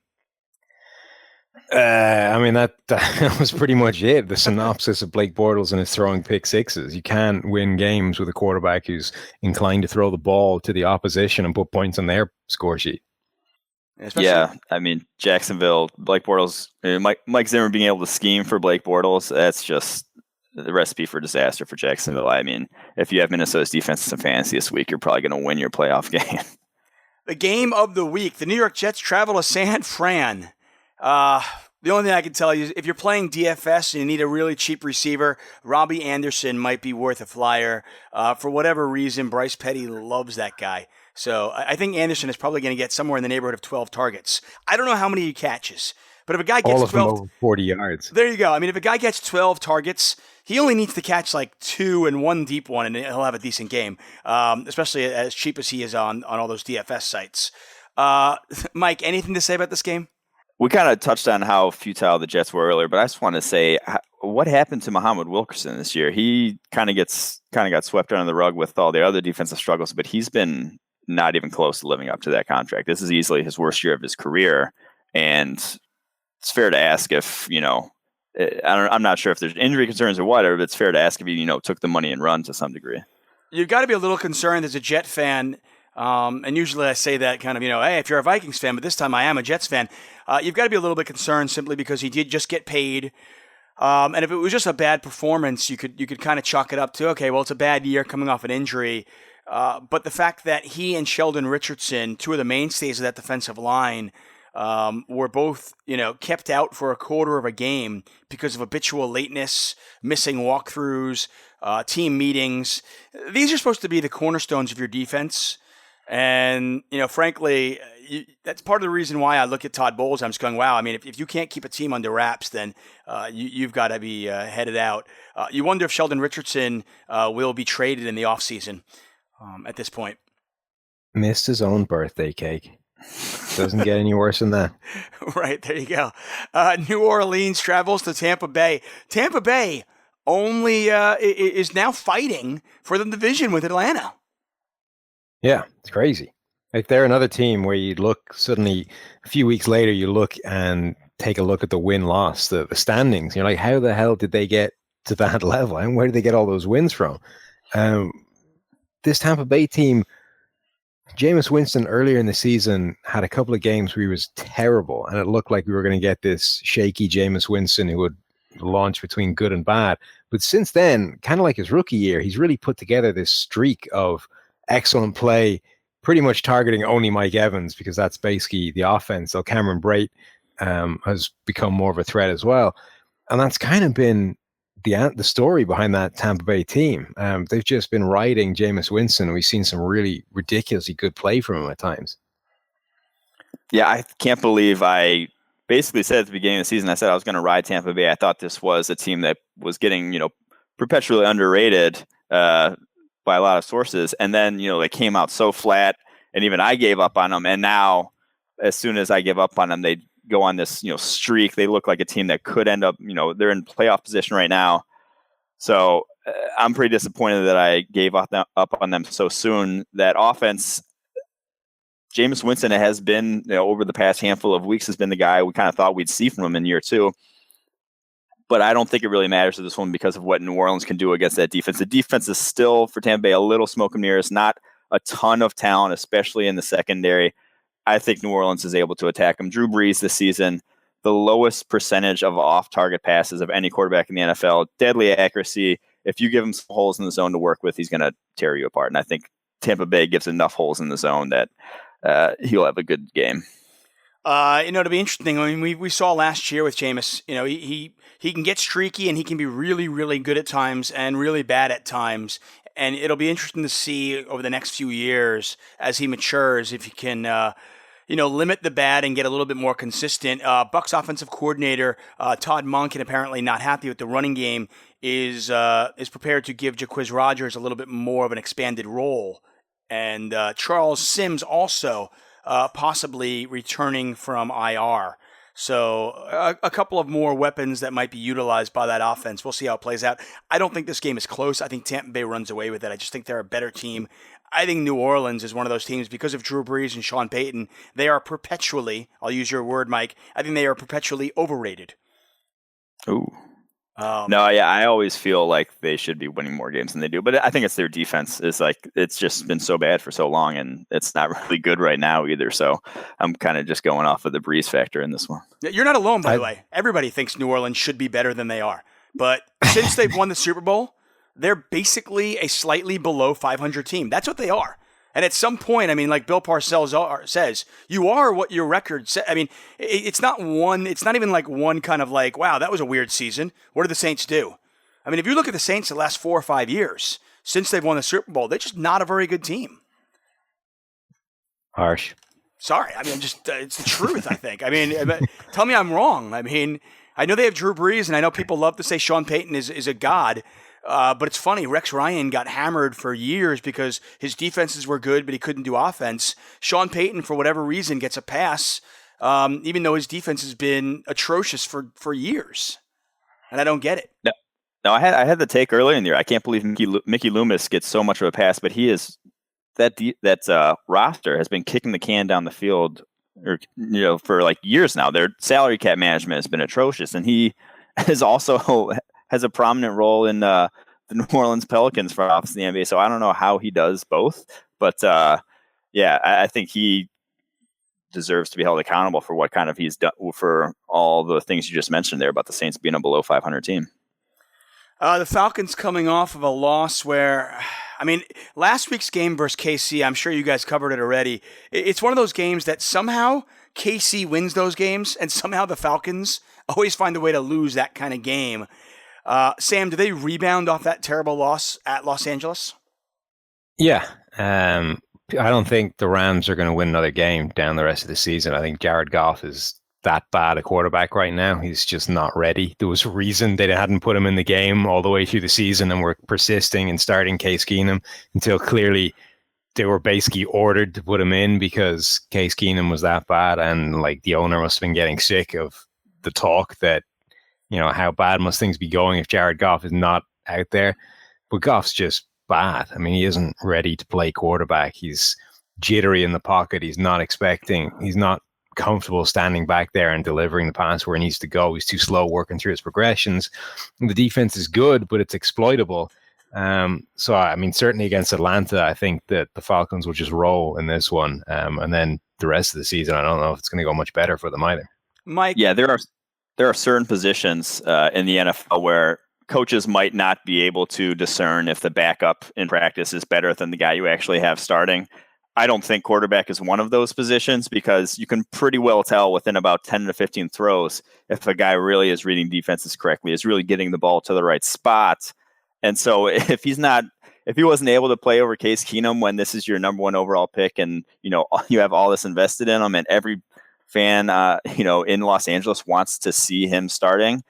S3: That was pretty much it. The synopsis of Blake Bortles and his throwing pick sixes. You can't win games with a quarterback who's inclined to throw the ball to the opposition and put points on their score sheet.
S4: Yeah, Jacksonville, Blake Bortles, Mike Zimmer being able to scheme for Blake Bortles, that's just the recipe for disaster for Jacksonville. If you have Minnesota's defense in some fantasy this week, you're probably going to win your playoff game.
S2: The game of the week, the New York Jets travel to San Fran. The only thing I can tell you is if you're playing DFS and you need a really cheap receiver, Robbie Anderson might be worth a flyer. For whatever reason, Bryce Petty loves that guy. So I think Anderson is probably going to get somewhere in the neighborhood of 12 targets. I don't know how many he catches, but if a guy gets
S3: all of
S2: 12,
S3: them over 40 yards.
S2: There you go. If a guy gets 12 targets, he only needs to catch like 2 and 1 deep one, and he'll have a decent game, especially as cheap as he is on all those DFS sites. Mike, anything to say about this game?
S4: We kind of touched on how futile the Jets were earlier, but I just want to say, what happened to Muhammad Wilkerson this year? He kind of got swept under the rug with all the other defensive struggles, but he's been not even close to living up to that contract. This is easily his worst year of his career, and it's fair to ask if, I'm not sure if there's injury concerns or whatever, but it's fair to ask if he, took the money and run to some degree.
S2: You've got to be a little concerned as a Jet fan. And usually I say that kind of, hey, if you're a Vikings fan, but this time I am a Jets fan, you've got to be a little bit concerned simply because he did just get paid. And if it was just a bad performance, you could kind of chalk it up to, okay, well, it's a bad year coming off an injury. But the fact that he and Sheldon Richardson, two of the mainstays of that defensive line, were both, kept out for a quarter of a game because of habitual lateness, missing walkthroughs, team meetings. These are supposed to be the cornerstones of your defense. And, frankly, that's part of the reason why I look at Todd Bowles. I'm just going, wow, if you can't keep a team under wraps, then you've got to be headed out. You wonder if Sheldon Richardson will be traded in the offseason at this point.
S3: Missed his own birthday cake. Doesn't get any worse than that.
S2: Right, there you go. New Orleans travels to Tampa Bay. Tampa Bay only is now fighting for the division with Atlanta.
S3: Yeah, it's crazy. Like they're another team where you look suddenly a few weeks later, you look and take a look at the win-loss, the standings. You're like, how the hell did they get to that level? And where did they get all those wins from? This Tampa Bay team, Jameis Winston earlier in the season had a couple of games where he was terrible, and it looked like we were going to get this shaky Jameis Winston who would launch between good and bad. But since then, kind of like his rookie year, he's really put together this streak of excellent play, pretty much targeting only Mike Evans because that's basically the offense. So Cameron Brate has become more of a threat as well. And that's kind of been the story behind that Tampa Bay team. They've just been riding Jameis Winston, and we've seen some really ridiculously good play from him at times.
S4: Yeah, I can't believe I basically said at the beginning of the season, I said I was going to ride Tampa Bay. I thought this was a team that was getting, perpetually underrated by a lot of sources. And then, they came out so flat, and even I gave up on them. And now, as soon as I give up on them, they go on this, streak. They look like a team that could end up, they're in playoff position right now. So I'm pretty disappointed that I gave up on them so soon. That offense, Jameis Winston has been, over the past handful of weeks, has been the guy we kind of thought we'd see from him in year two. But I don't think it really matters to this one because of what New Orleans can do against that defense. The defense is still, for Tampa Bay, a little smoke and mirrors, not a ton of talent, especially in the secondary. I think New Orleans is able to attack them. Drew Brees this season, the lowest percentage of off-target passes of any quarterback in the NFL, deadly accuracy. If you give him some holes in the zone to work with, he's going to tear you apart. And I think Tampa Bay gives enough holes in the zone that he'll have a good game.
S2: To be interesting, I mean, we saw last year with Jameis, he can get streaky and he can be really, really good at times and really bad at times. And it'll be interesting to see over the next few years as he matures if he can, limit the bad and get a little bit more consistent. Bucs offensive coordinator Todd Monken, apparently not happy with the running game, is prepared to give Jacquizz Rodgers a little bit more of an expanded role. And Charles Sims also possibly returning from IR. So a couple of more weapons that might be utilized by that offense. We'll see how it plays out. I don't think this game is close. I think Tampa Bay runs away with it. I just think they're a better team. I think New Orleans is one of those teams because of Drew Brees and Sean Payton. They are perpetually, I'll use your word, Mike, I think they are perpetually overrated.
S4: Ooh. I always feel like they should be winning more games than they do, but I think it's their defense. It's just been so bad for so long, and it's not really good right now either. So I'm kind of just going off of the Breeze factor in this one.
S2: You're not alone, by the way. Everybody thinks New Orleans should be better than they are, but since they've won the Super Bowl, they're basically a slightly below 500 team. That's what they are. And at some point, I mean, like Bill Parcells says, you are what your record says. I mean, it's not even like one kind of like, wow, that was a weird season. What did the Saints do? I mean, if you look at the Saints the last 4 or 5 years, since they've won the Super Bowl, they're just not a very good team.
S3: Harsh.
S2: Sorry. I mean, it's the truth, I think. I mean, tell me I'm wrong. I mean, I know they have Drew Brees, and I know people love to say Sean Payton is a god. But it's funny, Rex Ryan got hammered for years because his defenses were good, but he couldn't do offense. Sean Payton, for whatever reason, gets a pass, even though his defense has been atrocious for years. And I don't get it.
S4: No, I had the take earlier in the year. I can't believe Mickey Loomis gets so much of a pass, but he is that roster has been kicking the can down the field, for like years now. Their salary cap management has been atrocious, and he is also has a prominent role in the New Orleans Pelicans front office in the NBA. So I don't know how he does both, but I think he deserves to be held accountable for what kind of he's done for all the things you just mentioned there about the Saints being a below 500 team.
S2: The Falcons coming off of a loss where, I mean, last week's game versus KC, I'm sure you guys covered it already. It's one of those games that somehow KC wins those games, and somehow the Falcons always find a way to lose that kind of game. Sam, do they rebound off that terrible loss at Los Angeles?
S3: Yeah. I don't think the Rams are going to win another game down the rest of the season. I think Jared Goff is that bad a quarterback right now. He's just not ready. There was a reason they hadn't put him in the game all the way through the season and were persisting and starting Case Keenum until clearly they were basically ordered to put him in because Case Keenum was that bad, and like the owner must have been getting sick of the talk that, how bad must things be going if Jared Goff is not out there. But Goff's just bad. I mean, he isn't ready to play quarterback. He's jittery in the pocket. He's not comfortable standing back there and delivering the pass where he needs to go. He's too slow working through his progressions. And the defense is good, but it's exploitable. So, I mean, certainly against Atlanta, I think that the Falcons will just roll in this one. And then the rest of the season, I don't know if it's going to go much better for them either.
S2: Mike?
S4: Yeah, there are certain positions in the NFL where coaches might not be able to discern if the backup in practice is better than the guy you actually have starting. I don't think quarterback is one of those positions because you can pretty well tell within about 10 to 15 throws if a guy really is reading defenses correctly, is really getting the ball to the right spot. And so if he wasn't able to play over Case Keenum when this is your number one overall pick, and you have all this invested in him, and every fan in Los Angeles wants to see him starting,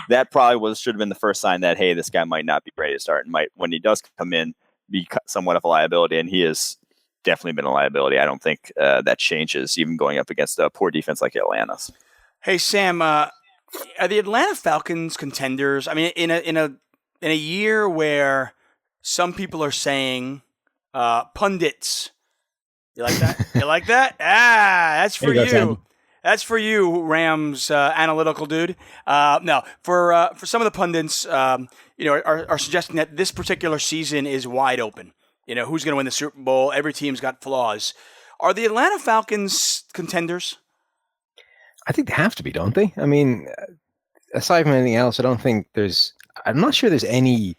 S4: that probably should have been the first sign that, hey, this guy might not be ready to start, and might, when he does come in, be somewhat of a liability. And he has definitely been a liability. I don't think that changes even going up against a poor defense like Atlanta's.
S2: Hey Sam, are the Atlanta Falcons contenders? I mean, in a year where some people are saying pundits. You like that? You like that? That's for you. That's for you, Rams analytical dude. No, for some of the pundits, are suggesting that this particular season is wide open. Who's going to win the Super Bowl? Every team's got flaws. Are the Atlanta Falcons contenders?
S3: I think they have to be, don't they? I mean, aside from anything else, I'm not sure there's any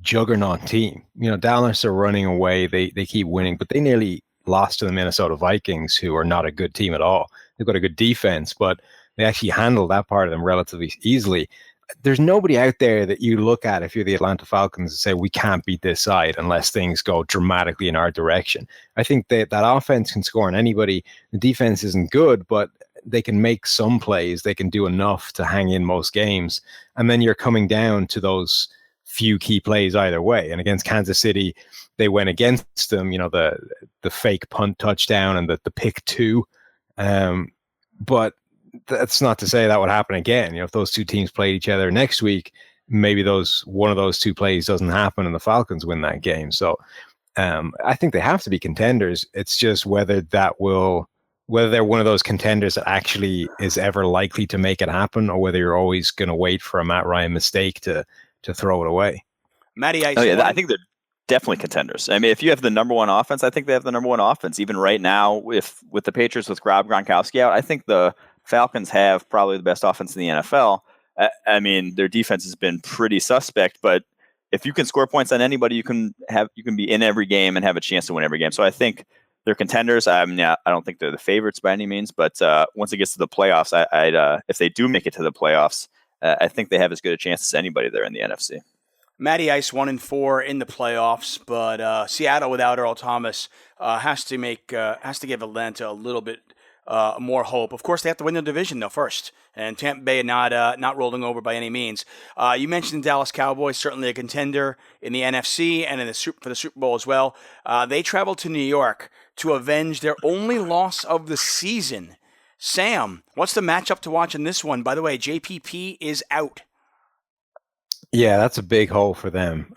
S3: juggernaut team. Dallas are running away. They keep winning, but they nearly lost to the Minnesota Vikings, who are not a good team at all. They've got a good defense, but they actually handled that part of them relatively easily. There's nobody out there that you look at if you're the Atlanta Falcons and say, we can't beat this side unless things go dramatically in our direction. I think that offense can score on anybody. The defense isn't good, but they can make some plays. They can do enough to hang in most games. And then you're coming down to those few key plays either way. And against Kansas City, they went against them, the fake punt touchdown and the pick two. But that's not to say that would happen again. If those two teams played each other next week, maybe one of those two plays doesn't happen and the Falcons win that game. So I think they have to be contenders. It's just whether they're one of those contenders that actually is ever likely to make it happen, or whether you're always going to wait for a Matt Ryan mistake to throw it away.
S2: Matty,
S4: I think they're definitely contenders. I mean, if you have the number one offense, I think they have the number one offense. Even right now, with the Patriots with Rob Gronkowski out, I think the Falcons have probably the best offense in the NFL. I mean, their defense has been pretty suspect, but if you can score points on anybody, you can be in every game and have a chance to win every game. So I think they're contenders. I don't think they're the favorites by any means, but once it gets to the playoffs, if they do make it to the playoffs, I think they have as good a chance as anybody there in the NFC.
S2: Matty Ice 1-4 in the playoffs, but Seattle without Earl Thomas has to give Atlanta a little bit more hope. Of course, they have to win the division though first, and Tampa Bay not rolling over by any means. You mentioned the Dallas Cowboys, certainly a contender in the NFC and for the Super Bowl as well. They traveled to New York to avenge their only loss of the season. Sam, what's the matchup to watch in this one? By the way, JPP is out.
S3: Yeah, that's a big hole for them.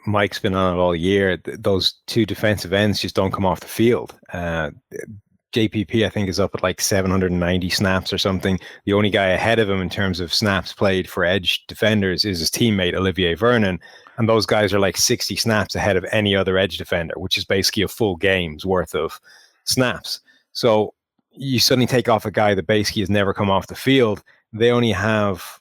S3: Mike's been on it all year. Those two defensive ends just don't come off the field. JPP, I think, is up at like 790 snaps or something. The only guy ahead of him in terms of snaps played for edge defenders is his teammate, Olivier Vernon. And those guys are like 60 snaps ahead of any other edge defender, which is basically a full game's worth of snaps. So you suddenly take off a guy that basically has never come off the field. They only have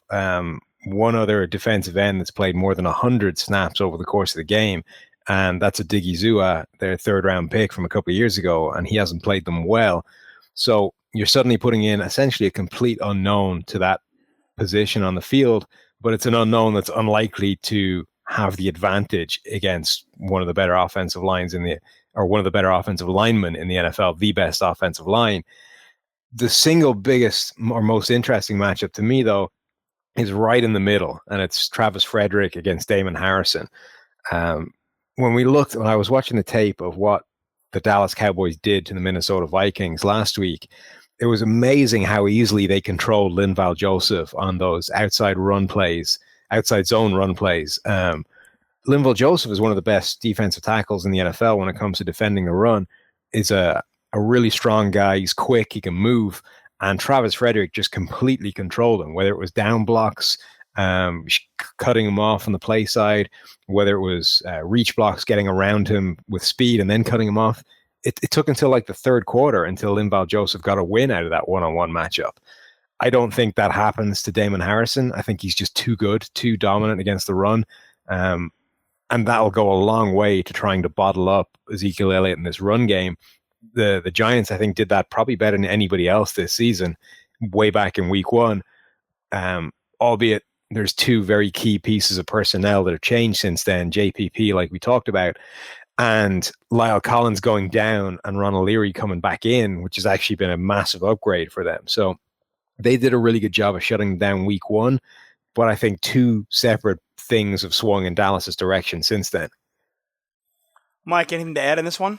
S3: one other defensive end that's played more than 100 snaps over the course of the game. And that's a Diggy Zua, their third-round pick from a couple of years ago, and he hasn't played them well. So you're suddenly putting in essentially a complete unknown to that position on the field, but it's an unknown that's unlikely to have the advantage against one of the better offensive lines one of the better offensive linemen in the NFL, the best offensive line. The single biggest or most interesting matchup to me, though, is right in the middle, and it's Travis Frederick against Damon Harrison. When I was watching the tape of what the Dallas Cowboys did to the Minnesota Vikings last week, it was amazing how easily they controlled Linval Joseph on those outside zone run plays. Linval Joseph is one of the best defensive tackles in the NFL when it comes to defending the run. Is a really strong guy. He's quick. He can move. And Travis Frederick just completely controlled him, whether it was down blocks, cutting him off on the play side, whether it was reach blocks, getting around him with speed and then cutting him off. It took until like the third quarter until Linval Joseph got a win out of that one-on-one matchup. I don't think that happens to Damon Harrison. I think he's just too good, too dominant against the run. And that'll go a long way to trying to bottle up Ezekiel Elliott in this run game. The Giants, I think, did that probably better than anybody else this season, way back in week one. Albeit there's two very key pieces of personnel that have changed since then. JPP, like we talked about, and Lyle Collins going down and Ron O'Leary coming back in, which has actually been a massive upgrade for them. So they did a really good job of shutting down week one, but I think two separate things have swung in Dallas's direction since then.
S2: Mike, anything to add in this one?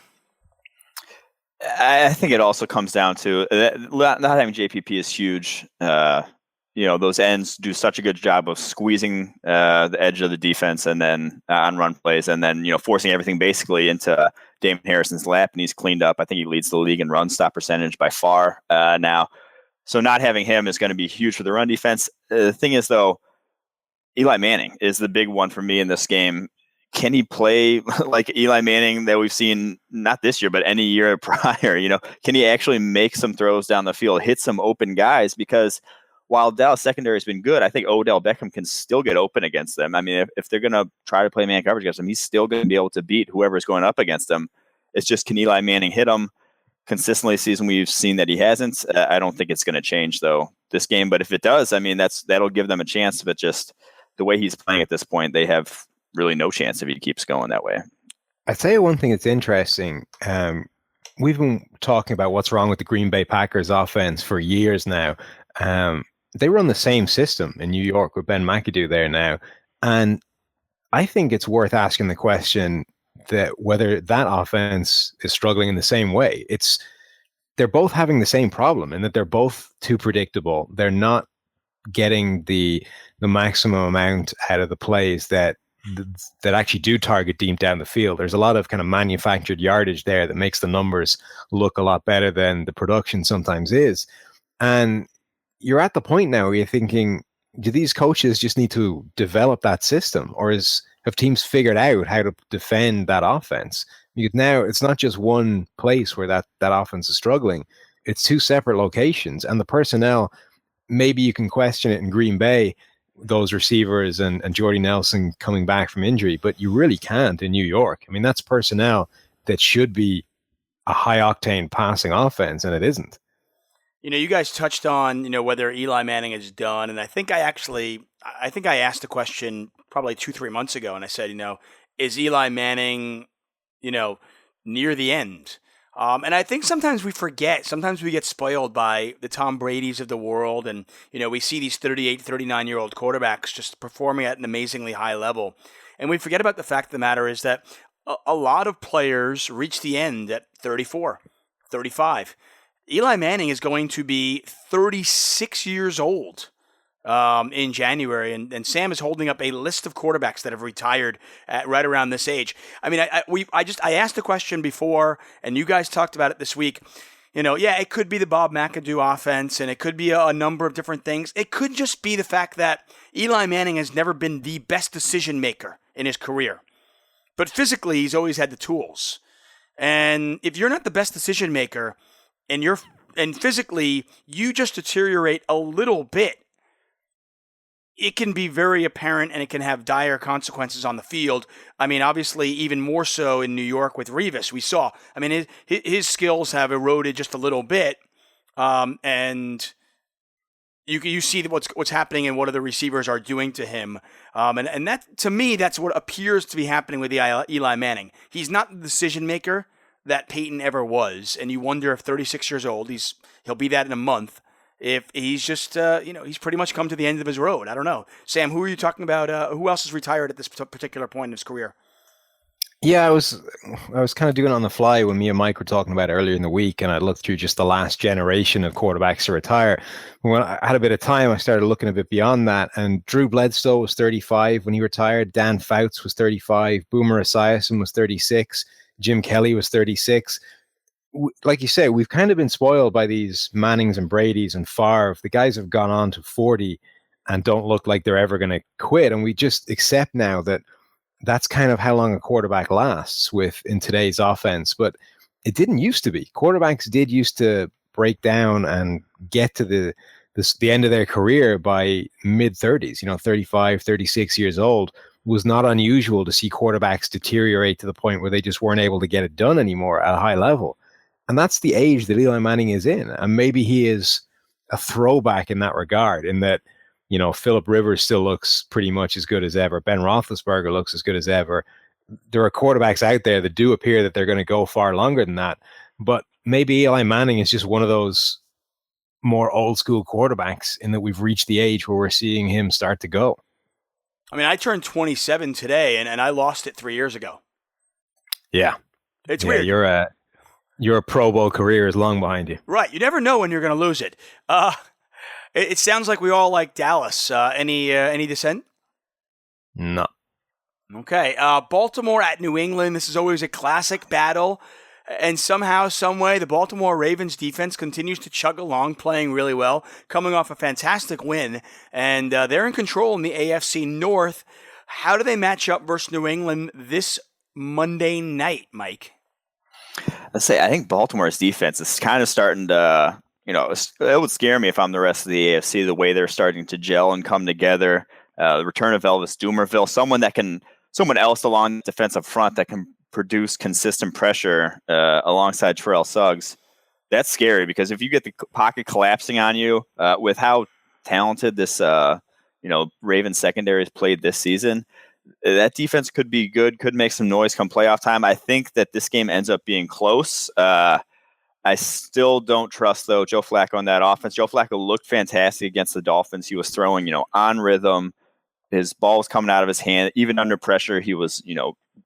S4: I think it also comes down to not having JPP is huge. Those ends do such a good job of squeezing the edge of the defense and then on run plays and then, forcing everything basically into Damon Harrison's lap, and he's cleaned up. I think he leads the league in run stop percentage by far now. So not having him is going to be huge for the run defense. The thing is, though, Eli Manning is the big one for me in this game. Can he play like Eli Manning that we've seen not this year, but any year prior? Can he actually make some throws down the field, hit some open guys? Because while Dallas secondary has been good, I think Odell Beckham can still get open against them. I mean, if they're going to try to play man coverage against him, he's still going to be able to beat whoever's going up against him. It's just, can Eli Manning hit him consistently? Season we've seen that he hasn't. I don't think it's going to change though this game. But if it does, I mean, that'll give them a chance. But just the way he's playing at this point, they have really no chance if he keeps going that way.
S3: I'd say one thing that's interesting. We've been talking about what's wrong with the Green Bay Packers offense for years now. They run the same system in New York with Ben McAdoo there now. And I think it's worth asking the question that whether that offense is struggling in the same way. They're both having the same problem in that they're both too predictable. They're not getting the maximum amount out of the plays that actually do target deep down the field. There's a lot of kind of manufactured yardage there that makes the numbers look a lot better than the production sometimes is. And you're at the point now where you're thinking, do these coaches just need to develop that system, or have teams figured out how to defend that offense? Because now it's not just one place where that offense is struggling. It's two separate locations, and the personnel, maybe you can question it in Green Bay, those receivers and Jordy Nelson coming back from injury, but you really can't in New York. I mean, that's personnel that should be a high octane passing offense, and it isn't.
S2: You guys touched on, whether Eli Manning is done. And I think I asked the question probably 2-3 months ago. And I said, is Eli Manning, near the end? And I think sometimes we forget, sometimes we get spoiled by the Tom Brady's of the world. And, we see these 38, 39-year-old quarterbacks just performing at an amazingly high level. And we forget about the fact of the matter is that a lot of players reach the end at 34, 35. Eli Manning is going to be 36 years old in January, and Sam is holding up a list of quarterbacks that have retired at right around this age. I mean, I asked the question before, and you guys talked about it this week. It could be the Bob McAdoo offense, and it could be a number of different things. It could just be the fact that Eli Manning has never been the best decision maker in his career, but physically he's always had the tools. And if you're not the best decision maker, and physically you just deteriorate a little bit, it can be very apparent and it can have dire consequences on the field. I mean, obviously, even more so in New York with Revis. We saw, I mean, his skills have eroded just a little bit, and you see what's happening and what other receivers are doing to him. And that, to me, that's what appears to be happening with Eli Manning. He's not the decision maker that Peyton ever was, and you wonder if 36 years old, he'll be that in a month, if he's just, he's pretty much come to the end of his road. I don't know. Sam, who are you talking about? Who else is retired at this particular point in his career?
S3: Yeah, I was kind of doing it on the fly when me and Mike were talking about it earlier in the week, and I looked through just the last generation of quarterbacks to retire. When I had a bit of time, I started looking a bit beyond that, and Drew Bledsoe was 35 when he retired. Dan Fouts was 35. Boomer Esiason was 36. Jim Kelly was 36. Like you say, we've kind of been spoiled by these Mannings and Bradys and Favre. The guys have gone on to 40 and don't look like they're ever going to quit. And we just accept now that that's kind of how long a quarterback lasts in today's offense. But it didn't used to be. Quarterbacks did used to break down and get to the end of their career by mid-30s, 35, 36 years old. Was not unusual to see quarterbacks deteriorate to the point where they just weren't able to get it done anymore at a high level. And that's the age that Eli Manning is in. And maybe he is a throwback in that regard, in that, Phillip Rivers still looks pretty much as good as ever. Ben Roethlisberger looks as good as ever. There are quarterbacks out there that do appear that they're going to go far longer than that. But maybe Eli Manning is just one of those more old school quarterbacks in that we've reached the age where we're seeing him start to go.
S2: I mean, I turned 27 today, and I lost it 3 years ago.
S3: Yeah.
S2: It's weird.
S3: Your Pro Bowl career is long behind you.
S2: Right. You never know when you're going to lose it. It sounds like we all like Dallas. Any dissent?
S3: No.
S2: Okay. Baltimore at New England. This is always a classic battle. And somehow, some way, the Baltimore Ravens defense continues to chug along, playing really well, coming off a fantastic win. And they're in control in the AFC North. How do they match up versus New England this Monday night, Mike?
S4: Let's say I think Baltimore's defense is kind of starting to, it would scare me if I'm the rest of the AFC, the way they're starting to gel and come together. The return of Elvis Dumervil, someone else along the defensive front that can produce consistent pressure alongside Terrell Suggs. That's scary because if you get the pocket collapsing on you with how talented this, Ravens secondary has played this season, that defense could be good, could make some noise come playoff time. I think that this game ends up being close. I still don't trust, though, Joe Flacco on that offense. Joe Flacco looked fantastic against the Dolphins. He was throwing, on rhythm. His ball was coming out of his hand. Even under pressure, he was,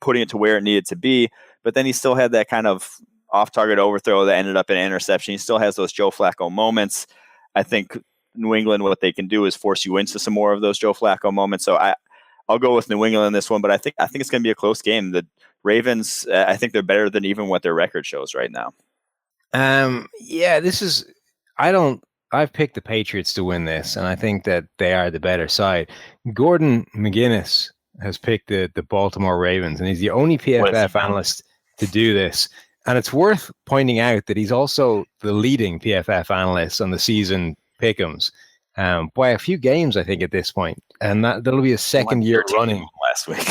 S4: putting it to where it needed to be. But then he still had that kind of off-target overthrow that ended up in an interception. He still has those Joe Flacco moments. I think New England, what they can do is force you into some more of those Joe Flacco moments. So I'll go with New England in this one, but I think it's going to be a close game. The Ravens, I think they're better than even what their record shows right now.
S3: I've picked the Patriots to win this, and I think that they are the better side. Gordon McGuinness has picked the Baltimore Ravens, and he's the only PFF analyst to do this. And it's worth pointing out that he's also the leading PFF analyst on the season pick'ems by a few games, I think, at this point. And that'll be a second year running
S4: last week.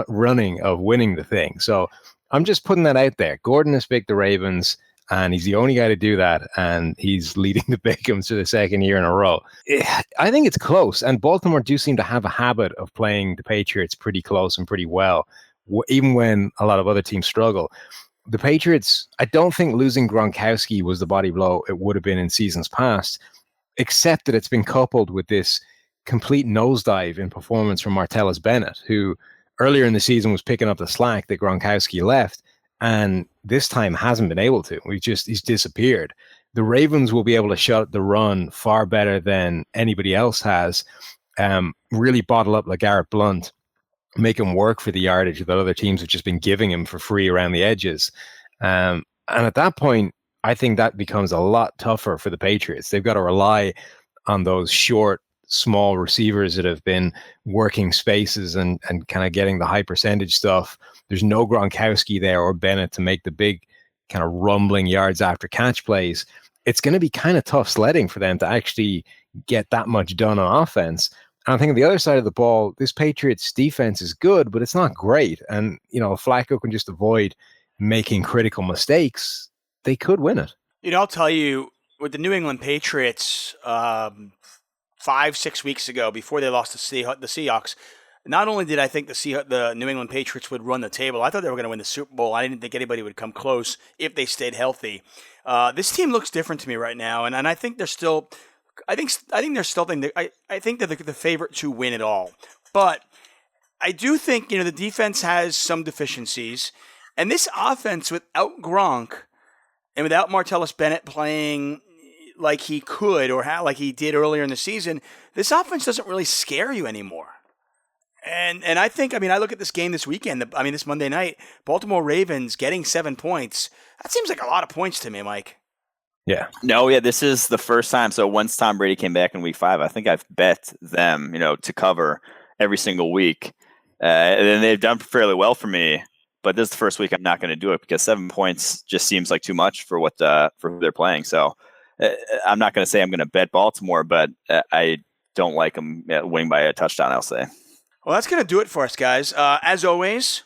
S3: Running of winning the thing. So I'm just putting that out there. Gordon has picked the Ravens, and he's the only guy to do that, and he's leading the Pick'ems for the second year in a row. I think it's close, and Baltimore do seem to have a habit of playing the Patriots pretty close and pretty well, even when a lot of other teams struggle. The Patriots, I don't think losing Gronkowski was the body blow it would have been in seasons past, except that it's been coupled with this complete nosedive in performance from Martellus Bennett, who earlier in the season was picking up the slack that Gronkowski left, and this time hasn't been able to. He's disappeared. The Ravens will be able to shut the run far better than anybody else has. Really bottle up LeGarrette Blount, make him work for the yardage that other teams have just been giving him for free around the edges. And at that point, I think that becomes a lot tougher for the Patriots. They've got to rely on those short, small receivers that have been working spaces and kind of getting the high percentage stuff. There's no Gronkowski there or Bennett to make the big kind of rumbling yards after catch plays. It's going to be kind of tough sledding for them to actually get that much done on offense. And I think on the other side of the ball, this Patriots defense is good, but it's not great. And, if Flacco can just avoid making critical mistakes, they could win it.
S2: I'll tell you, with the New England Patriots 5-6 weeks ago, before they lost to the Seahawks, not only did I think the New England Patriots would run the table, I thought they were going to win the Super Bowl. I didn't think anybody would come close if they stayed healthy. This team looks different to me right now, and I think they're still. I think they're still. I think they're the favorite to win it all, but I do think the defense has some deficiencies, and this offense without Gronk and without Martellus Bennett playing like he could or like he did earlier in the season, this offense doesn't really scare you anymore. And I think, I look at this game this weekend, this Monday night, Baltimore Ravens getting 7 points. That seems like a lot of points to me, Mike.
S4: Yeah. No, yeah, this is the first time. So once Tom Brady came back in week 5, I think I've bet them, to cover every single week. And they've done fairly well for me. But this is the first week I'm not going to do it because 7 points just seems like too much for for who they're playing. So I'm not going to say I'm going to bet Baltimore, but I don't like them winning by a touchdown, I'll say.
S2: Well, that's going to do it for us, guys. As always,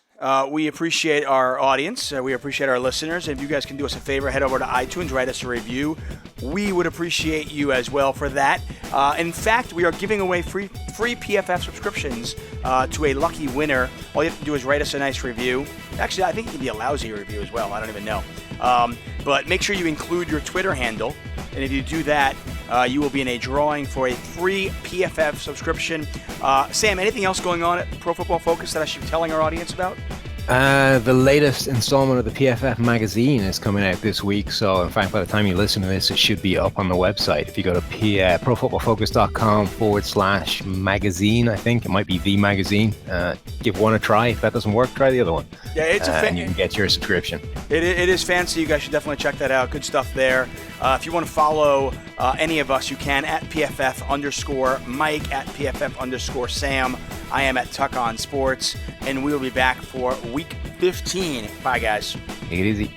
S2: We appreciate our audience. We appreciate our listeners. If you guys can do us a favor, head over to iTunes, write us a review. We would appreciate you as well for that. In fact, we are giving away free PFF subscriptions to a lucky winner. All you have to do is write us a nice review. Actually, I think it can be a lousy review as well. I don't even know. But make sure you include your Twitter handle. And if you do that, you will be in a drawing for a free PFF subscription. Sam, anything else going on at Pro Football Focus that I should be telling our audience about?
S3: The latest installment of the PFF magazine is coming out this week. So, in fact, by the time you listen to this, it should be up on the website. If you go to profootballfocus.com/magazine, I think it might be the magazine. Give one a try. If that doesn't work, try the other one. Yeah, it's and you can get your subscription.
S2: It is fancy. You guys should definitely check that out. Good stuff there. If you want to follow any of us, you can at PFF_Mike, at PFF_Sam. I am at Tuck on Sports, and we will be back for Week 15. Bye, guys.
S3: Take it easy.